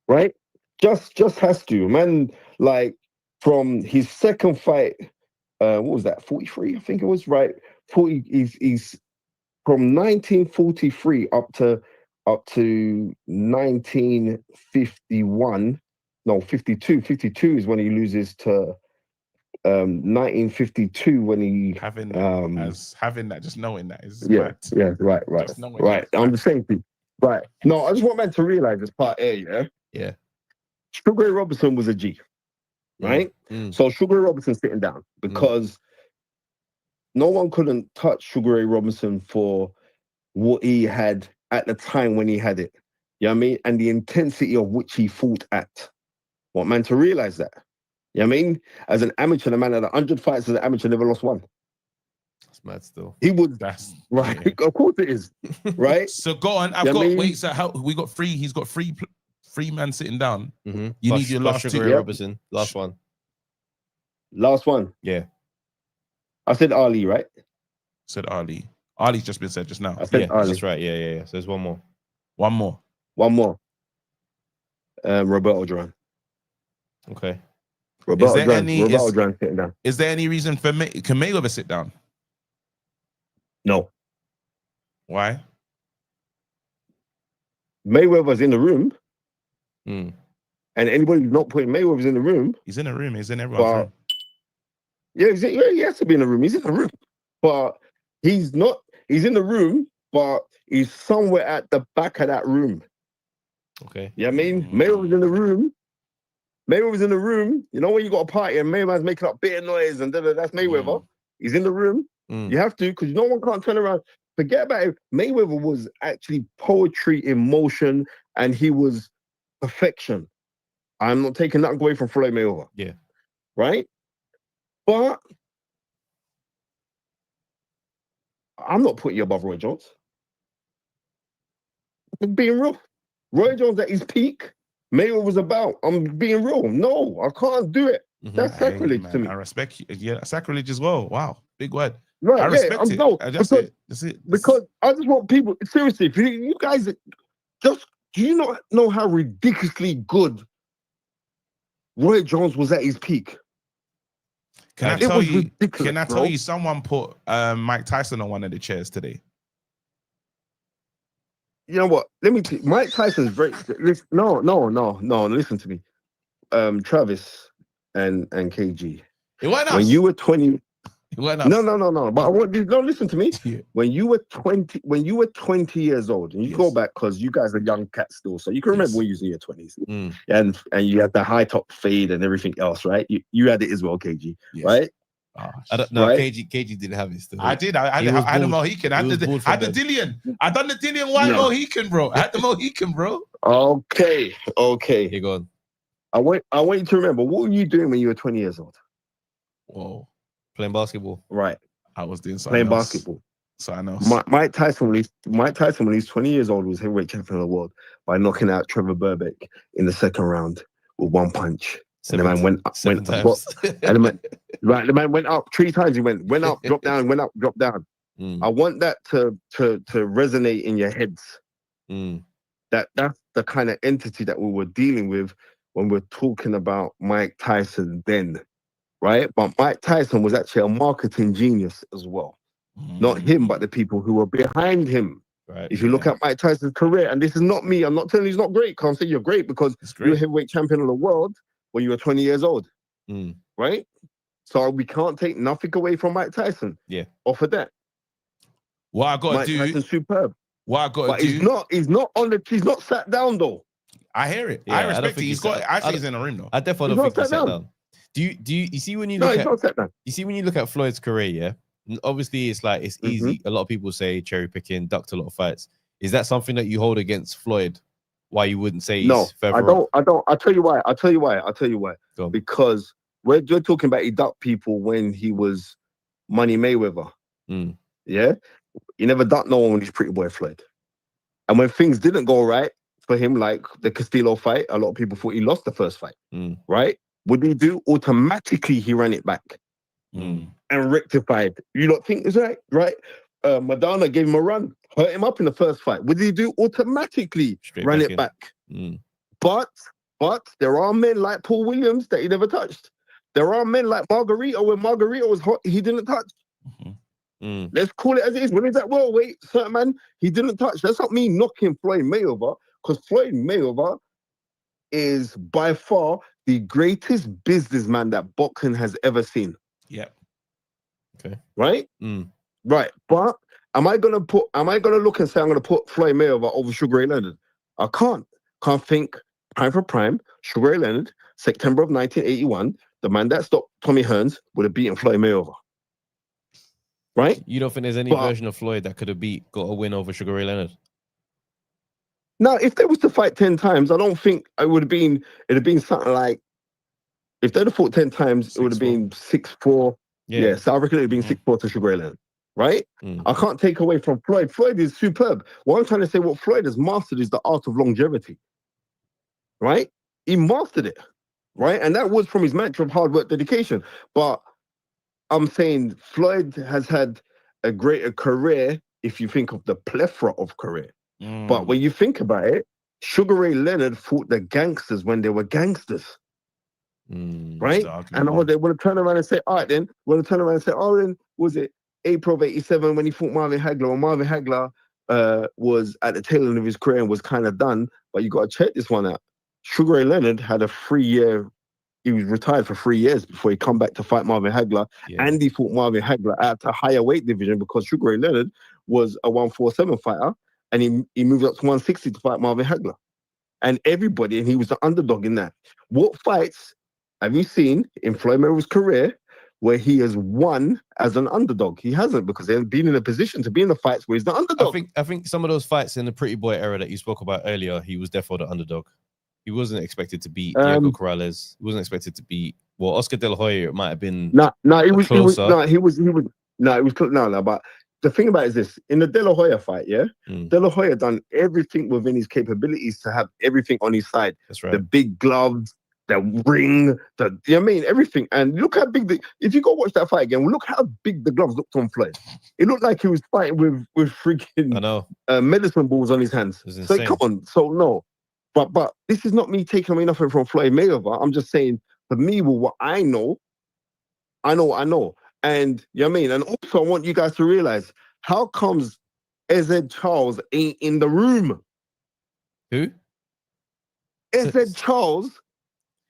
Right? Just has to. Man, like from his second fight, what was that? 43, I think it was, right? 40. He's from 1943 up to 1951. No, 52. 52 is when he loses to 1952 when he Having that, just knowing that is right. Just knowing Right. that. I'm the same thing. Right. No, I just want man to realize this part A, yeah. Yeah. Sugar Ray Robinson was a G, right? So Sugar Ray Robinson sitting down because no one couldn't touch Sugar Ray Robinson for what he had at the time when he had it. You know what I mean? And the intensity of which he fought at. Want man to realize that. You know what I mean? As an amateur, the man had 100 fights as an amateur, never lost one. That's mad still. He would. That's right. Yeah. Of course it is. Right? So go on. Wait, so how we got 3? He's got 3 men sitting down. You need your last Sugar 2. Ray Robinson. Last one. Last one. Yeah. I said Ali, right? Said Ali. Ali's just been said just now. I said Ali. That's right. Yeah. So there's one more. One more. Roberto Duran. Okay. Roberto Duran sitting down. Is there any reason for can Mayweather sit down? No. Why? Mayweather's in the room. And anybody who's not putting Mayweather's in the room. He's in the room. He's in everyone's room. Yeah, he has to be in the room. He's in the room. But he's not. He's in the room, but he's somewhere at the back of that room. Okay. Yeah, I mean, Mayweather's in the room. Mayweather's in the room. You know when you got a party and Mayweather's making up bit of noise and that's Mayweather. He's in the room. You have to, because no one can't turn around. Forget about it. Mayweather was actually poetry in motion, and he was perfection. I'm not taking that away from Floyd Mayweather. Yeah. Right? But I'm not putting you above Roy Jones. I'm being real. Roy Jones at his peak, Mayweather was about. I'm being real. No, I can't do it. That's sacrilege to me. I respect you. Yeah, sacrilege as well. Wow, big word. Right, I respect it. No, That's it. Because I just want people, seriously, if you guys just, do you not know how ridiculously good Roy Jones was at his peak? Can I tell you, someone put Mike Tyson on one of the chairs today? You know what? Let me tell you, Mike Tyson's very, no, listen to me. Travis and KG. It went when you were 20. No. But I want you, no, listen to me. Yeah. When you were 20 years old, and you go back because you guys are young cats still, so you can remember when you was in your 20s. And you had the high top fade and everything else, right? You had it as well, KG, right? I don't know. Right? KG didn't have it still. I did. I had the Mohican. I had the Dillian. I done the Dillian white Mohican, bro. I had the Mohican, bro. Okay. You're gone. I want you to remember, what were you doing when you were 20 years old? Whoa. Playing basketball. Right. I was doing something playing else. Basketball. Something else. Mike Tyson, when he's 20 years old, was heavyweight champion of the world by knocking out Trevor Burbank in the second round with one punch. And the man went up. The man went up 3 times. He went up, dropped down, went up, dropped down. I want that to resonate in your heads. That's the kind of entity that we were dealing with when we're talking about Mike Tyson then, right? But Mike Tyson was actually a marketing genius as well. Not him, but the people who were behind him. Right. If you look at Mike Tyson's career, and this is not me, I'm not telling you he's not great, because I'm saying you're great because you're a heavyweight champion of the world when you were 20 years old, right? So we can't take nothing away from Mike Tyson. Yeah. Off of that. What I got to do. Mike Tyson's superb. What I got to do. He's not sat down though. I hear it. Yeah, I respect it. He's in the room though. I definitely don't think he's sat down. Do you see when you look at Floyd's career, yeah? Obviously, it's like it's easy. A lot of people say cherry picking, ducked a lot of fights. Is that something that you hold against Floyd? why you wouldn't say No, he's further I on. don't. I don't. I'll tell you why. Go on. Because we're talking about he ducked people when he was Money Mayweather. Mm. Yeah, he never ducked no one when he's Pretty Boy Floyd. And when things didn't go right for him, like the Castillo fight, a lot of people thought he lost the first fight. Mm. Right? What did he do? Automatically, he ran it back Mm. and rectified. You don't think it's right? Madonna gave him a run, hurt him up in the first fight. What did he do? Automatically Straight ran back it in. back. Mm. But there are men like Paul Williams that he never touched. There are men like Margarito. When Margarito was hot, he didn't touch. Mm. Let's call it as it is. When he's at welterweight, certain man, he didn't touch. That's not me knocking Floyd Mayweather, because Floyd Mayweather is by far the greatest businessman that boxing has ever seen. Yep. Okay. Right? Mm. Right. But am I gonna look and say I'm gonna put Floyd Mayweather over Sugar Ray Leonard? I can't. Can't think prime for prime. Sugar Ray Leonard, September of 1981, the man that stopped Tommy Hearns would have beaten Floyd Mayweather. Right? You don't think there's any version of Floyd that could have got a win over Sugar Ray Leonard? Now, if they was to fight 10 times, I don't think it'd have been something like, if they'd have fought 10 times, it would have been 6-4. Yeah, so I reckon it would have been 6-4 to Sugar Ray Leonard. Right? I can't take away from Floyd. Floyd is superb. What I'm trying to say, what Floyd has mastered is the art of longevity. Right? He mastered it. Right? And that was from his mantra of hard work, dedication. But I'm saying Floyd has had a greater career if you think of the plethora of career. But when you think about it, Sugar Ray Leonard fought the gangsters when they were gangsters. Right? And they want to turn around and say, all right, then, was it April of 87 when he fought Marvin Hagler? When Marvin Hagler was at the tail end of his career and was kind of done, but you got to check this one out. Sugar Ray Leonard had a 3-year, he was retired for 3 years before he come back to fight Marvin Hagler. And he fought Marvin Hagler at a higher weight division because Sugar Ray Leonard was a 147 fighter. And he moved up to 160 to fight Marvin Hagler. And he was the underdog in that. What fights have you seen in Floyd Mayweather's career where he has won as an underdog? He hasn't, because he hasn't been in a position to be in the fights where he's the underdog. I think some of those fights in the Pretty Boy era that you spoke about earlier, he was definitely the underdog. He wasn't expected to beat Diego Corrales. He wasn't expected to beat, well, Oscar De La Hoya. It might have been But the thing about it is this: in the De La Hoya fight, De La Hoya done everything within his capabilities to have everything on his side. That's right. The big gloves, the ring, everything. And look how big if you go watch that fight again, look how big the gloves looked on Floyd. It looked like he was fighting with freaking medicine balls on his hands. So come on, so no. But this is not me taking away nothing from Floyd Mayweather. I'm just saying, for me, with what I know. And you know what I mean? And also I want you guys to realize, how comes Ezed Charles ain't in the room? Who? Ezed Charles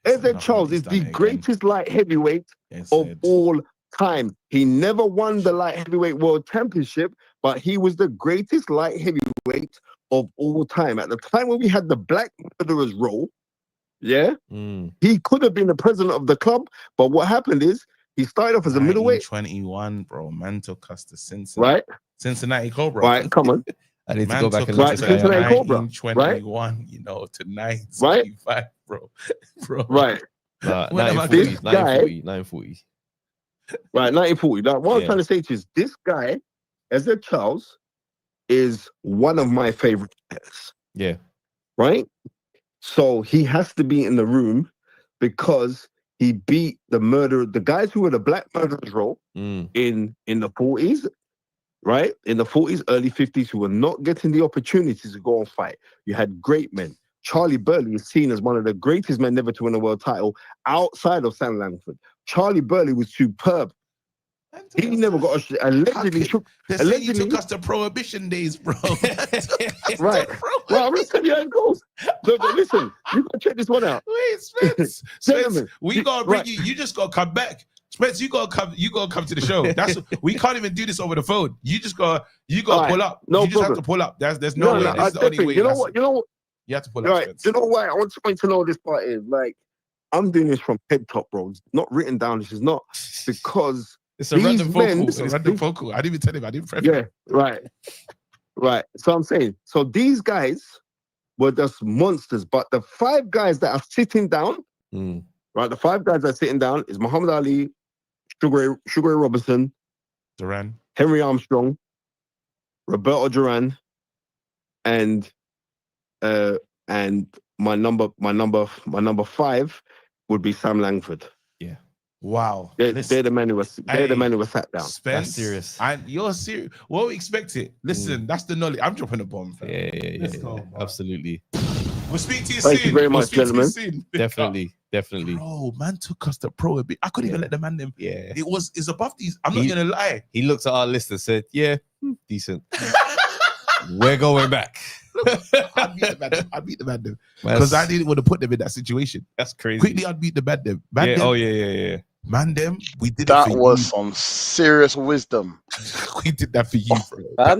is the greatest light heavyweight of all time. He never won the light heavyweight world championship, but he was the greatest light heavyweight of all time. At the time when we had the Black Murderers role, he could have been the president of the club, but what happened is, he started off as a middleweight. 21, bro. Man took us to Cincinnati. Cincinnati Cobra. Right, come on. I need to go back and look at Cincinnati Cobra. 1921, to 1975, bro. Right. 1940. Right, 1940. Now, what I'm trying to say to you is, this guy, Ezed Charles, is one of my favorite players. Yeah. Right? So he has to be in the room because he beat the guys who were the Black Murderers role in the 40s, right? In the 40s, early 50s, who were not getting the opportunities to go and fight. You had great men. Charlie Burley is seen as one of the greatest men never to win a world title outside of Sam Langford. Charlie Burley was superb. He never got allegedly took us to prohibition days, bro. Right. Well, I'm just telling you how it goes. But listen, you gotta check this one out. Wait, Spence. We gotta bring you. You just gotta come back. Spence, you gotta come to the show. We can't even do this over the phone. You gotta pull up. No you just problem. have to pull up. There's no way. This is the only way. You know what? You have to pull up. Right. Spence. You know why? I want you to know this part is like, I'm doing this from head top, bro. It's not written down. This is not because it's a random vocal. It's a random vocal. I didn't even tell him. I didn't prep him. Right. So I'm saying, so these guys were just monsters. But the 5 guys that are sitting down, right? The 5 guys that are sitting down is Muhammad Ali, Sugar Ray Robinson, Duran, Henry Armstrong, Roberto Duran, and my number 5 would be Sam Langford. Yeah. Wow. They're the men who were sat down. Spence, That's serious. And you're serious. What we expect it. Listen, that's the knowledge. I'm dropping a bomb, fam. Yeah. Let's go, bro. Absolutely. We'll speak to you Thank soon. you very We'll much, speak to you gentlemen. soon. Definitely. Bro, man took us to pro a bit. I couldn't even let the man them. Yeah. It's above these. I'm not gonna lie. He looked at our list and said, "Yeah, decent. We're going back." I'd beat the man them. Because I didn't want to put them in that situation. That's crazy. Quickly, I'd beat the man them. Yeah. Man them, we did That it for was you. some serious wisdom. We did that for you, bro. I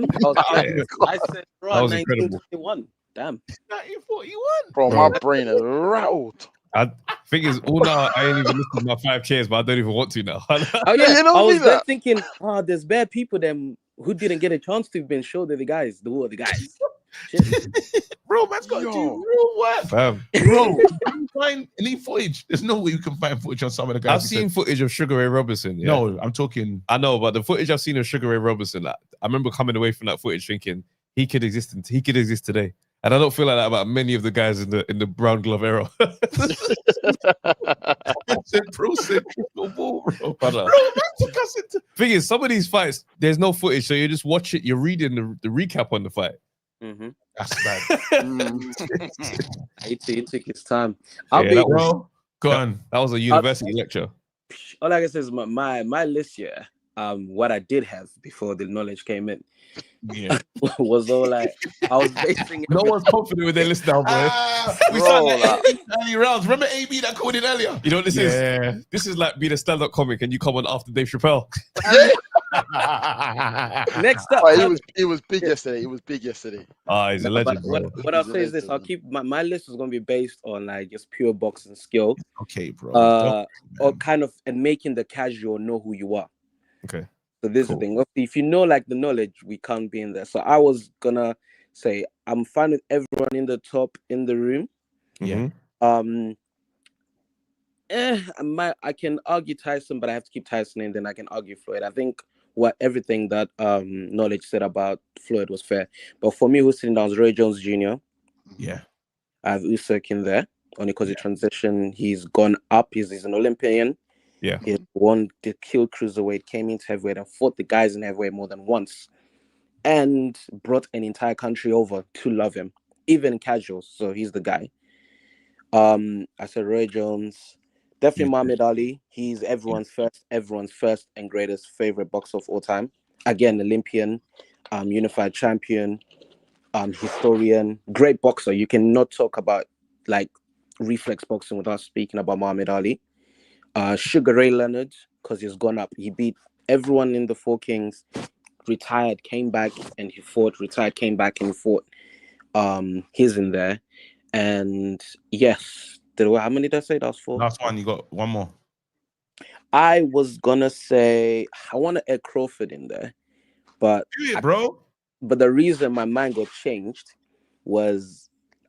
said, bro, That was incredible. 1941. Damn. 1941. Bro, my brain is rattled. Thing is, all now I ain't even listened to my 5 chairs, but I don't even want to now. Oh yeah, you don't I was need there that. thinking, there's bad people them who didn't get a chance to been showed the guys. Who are the guys? Shit. Bro, man's got to do real work. Fam. Bro, you find any footage? There's no way you can find footage on some of the guys. I've seen footage of Sugar Ray Robinson. Yeah? No, I'm talking. I know, but the footage I've seen of Sugar Ray Robinson, like, I remember coming away from that footage thinking he could exist today. And I don't feel like that about many of the guys in the brown glove era. Thing is, some of these fights, there's no footage, so you just watch it. You're reading the recap on the fight. Mm-hmm. That's bad. He took his time. Go on. That was a university lecture. All I can say is my list, yeah. What I did have before the knowledge came in, was all like I was basing it. No one's confident with their list now, bro. We started like early rounds. Remember AB that called in earlier? You know what this is? This is like being a stand-up comic and you come on after Dave Chappelle. Next up, he was big yesterday. He was big yesterday. He's a legend, bro. What I'll say is this: I'll keep my list is going to be based on like just pure boxing skill. Okay, bro. Or kind of and making the casual know who you are. Okay. So this is the thing. If you know like the knowledge, we can't be in there. So I was gonna say I'm fine with everyone in the top in the room. Yeah. I can argue Tyson, but I have to keep Tyson in. Then I can argue Floyd. I think everything that knowledge said about Floyd was fair. But for me, who's sitting down is Roy Jones Jr. Yeah. I have Usyk in there only because the transition. He's gone up. He's an Olympian. Yeah. He won the kill cruiserweight, came into heavyweight and fought the guys in heavyweight more than once, and brought an entire country over to love him, even casuals. So he's the guy. I said Roy Jones, definitely Muhammad Ali. He's everyone's first and greatest favorite boxer of all time. Again, Olympian, unified champion, historian, great boxer. You cannot talk about like reflex boxing without speaking about Muhammad Ali. Sugar Ray Leonard, because he's gone up. He beat everyone in the Four Kings, retired, came back, and he fought, retired, came back, and he fought. He's in there. And yes, how many did I say? That was 4. Last one, you got one more. I was gonna say I want to add Crawford in there, but Do it, bro. But the reason my mind got changed was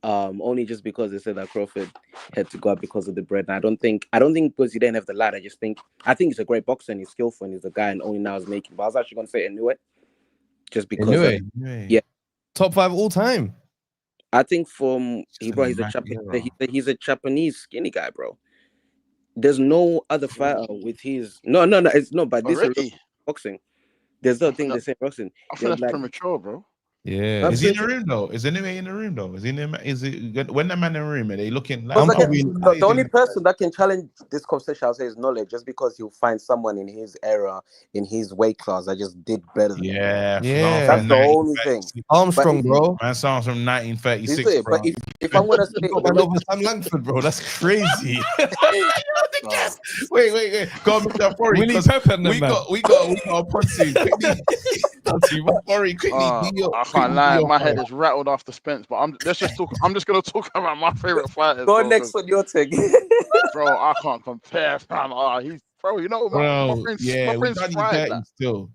only just because they said that Crawford had to go up because of the bread. And I don't think because he didn't have the lad. I think he's a great boxer and he's skillful and he's a guy and only now is making. But I was actually gonna say Inoue, just because. Yeah, top 5 all time. I think he's a Japanese skinny guy, bro. There's no other fighter with his it's no, but this is boxing. There's no thing they say boxing. I think that's premature, bro. Yeah. Is he in the room though? Is anyway in the room though? Is it when the man in the room? Are they looking? Like, the only person that can challenge this conversation, I'll say, is knowledge. Just because he'll find someone in his era, in his weight class, that just did better than him. That's the only thing. Armstrong, bro. Man sounds from 1936, bro. But if I'm gonna say over Sam Langford, bro, that's crazy. Wait. Go on, Mr. Fori. We need Pep and them, we got a posse. Quickly, I can't lie, my head is rattled after Spence. But I'm just gonna talk about my favorite fighters. Go next on your take. Bro, I can't compare, fam. He's bro. You know, my friend's we done you dirty still.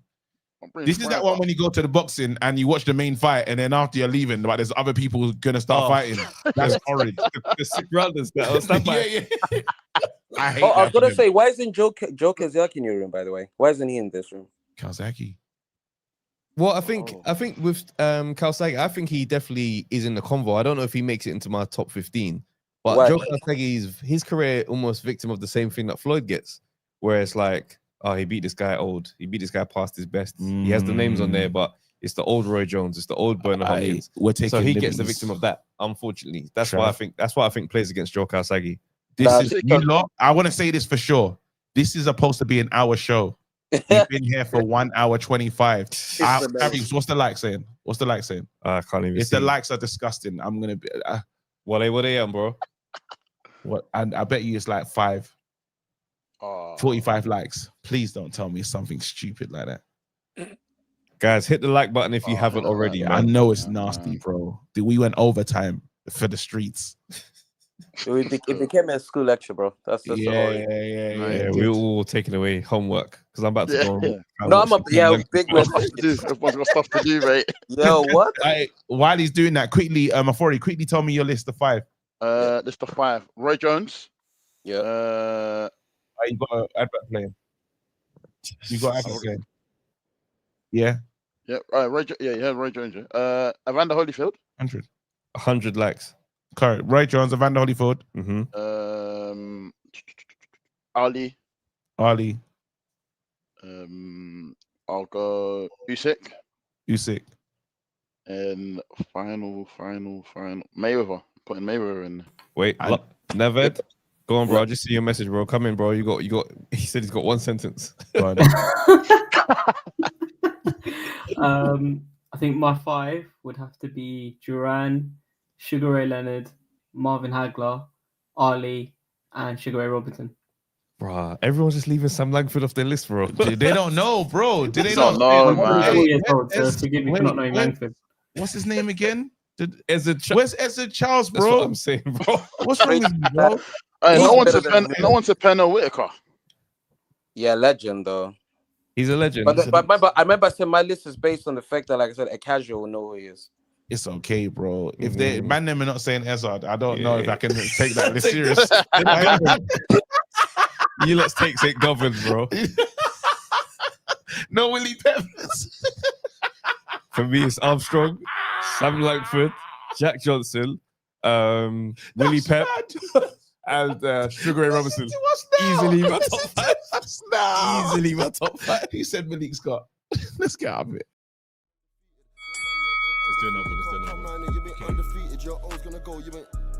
This is that one when you go to the boxing and you watch the main fight, and then after you're leaving, but there's other people gonna start fighting. That's orange. The 6 rounders that was stand by. Yeah. I hate I was that gonna shit. say, why isn't Joe Kazaki in your room? By the way, why isn't he in this room? Kazaki. Well, I think with Kawasaki, I think he definitely is in the convo. I don't know if he makes it into my top 15, but Why? Joe Kawasaki's his career almost victim of the same thing that Floyd gets, where it's like, oh, he beat this guy old, he beat this guy past his best. He has the names on there, but it's the old Roy Jones, it's the old Bernard Hopkins. So he gets the victim of that. Unfortunately, that's why I think plays against Joe Kawasaki. This is you lot. I want to say this for sure. This is supposed to be an hour show. We've been here for 1 hour 25. What's the like saying? What's the like saying? I can't even. If the likes are disgusting, I'm gonna be. What they on, bro? What? And I bet you it's like 45 likes. Please don't tell me it's something stupid like that. Guys, hit the like button if you haven't already. Man. I know it's nasty, bro. We went overtime for the streets. It became a school lecture, bro. That's just yeah. We're all taking away homework because I'm about to go. No, I'm big. Everyone's got stuff to do, mate. Yo, what? While he's doing that, quickly, Mafori, quickly tell me your list of 5. List of 5. Roy Jones. Yeah. You got an advert playing. You got advert playing. Yeah. Yeah. Roy Jones. Evander Holyfield. 100 likes. Correct. Roy Jones, Evander Holyfield. Ali. I'll go Usyk. And final. Mayweather. Putting Mayweather in. Wait, Neved. Go on, bro. I just see your message, bro. Come in, bro. You got. He said he's got one sentence. Go on. I think my 5 would have to be Duran, Sugar Ray Leonard, Marvin Hagler, Ali, and Sugar Ray Robinson. Bruh, everyone's just leaving Sam Langford off their list, bro. They don't know, bro. Do they don't know? I'm 4 years old, so forgive me for not knowing Langford. What's his name again? Where's Ezra Charles, bro? That's what I'm saying, bro. What's wrong with you, bro? No one said Penn Whitaker. Yeah, legend though. He's a legend. But I remember saying my list is based on the fact that, like I said, a casual will know who he is. It's okay, bro. If they man them are not saying Ezard, I don't know if I can take that serious. You let's take St. Governs, bro. No Willie Peppers. For me, it's Armstrong, Sam Langford, Jack Johnson, Willie Pep, and Sugar Ray Robinson. Easily my top 5. Easily my top 5. He said Malik Scott. Let's get out of it.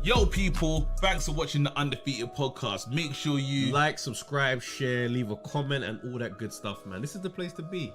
Yo, people, thanks for watching the Undefeated podcast. Make sure you like, subscribe, share, leave a comment, and all that good stuff, man. This is the place to be.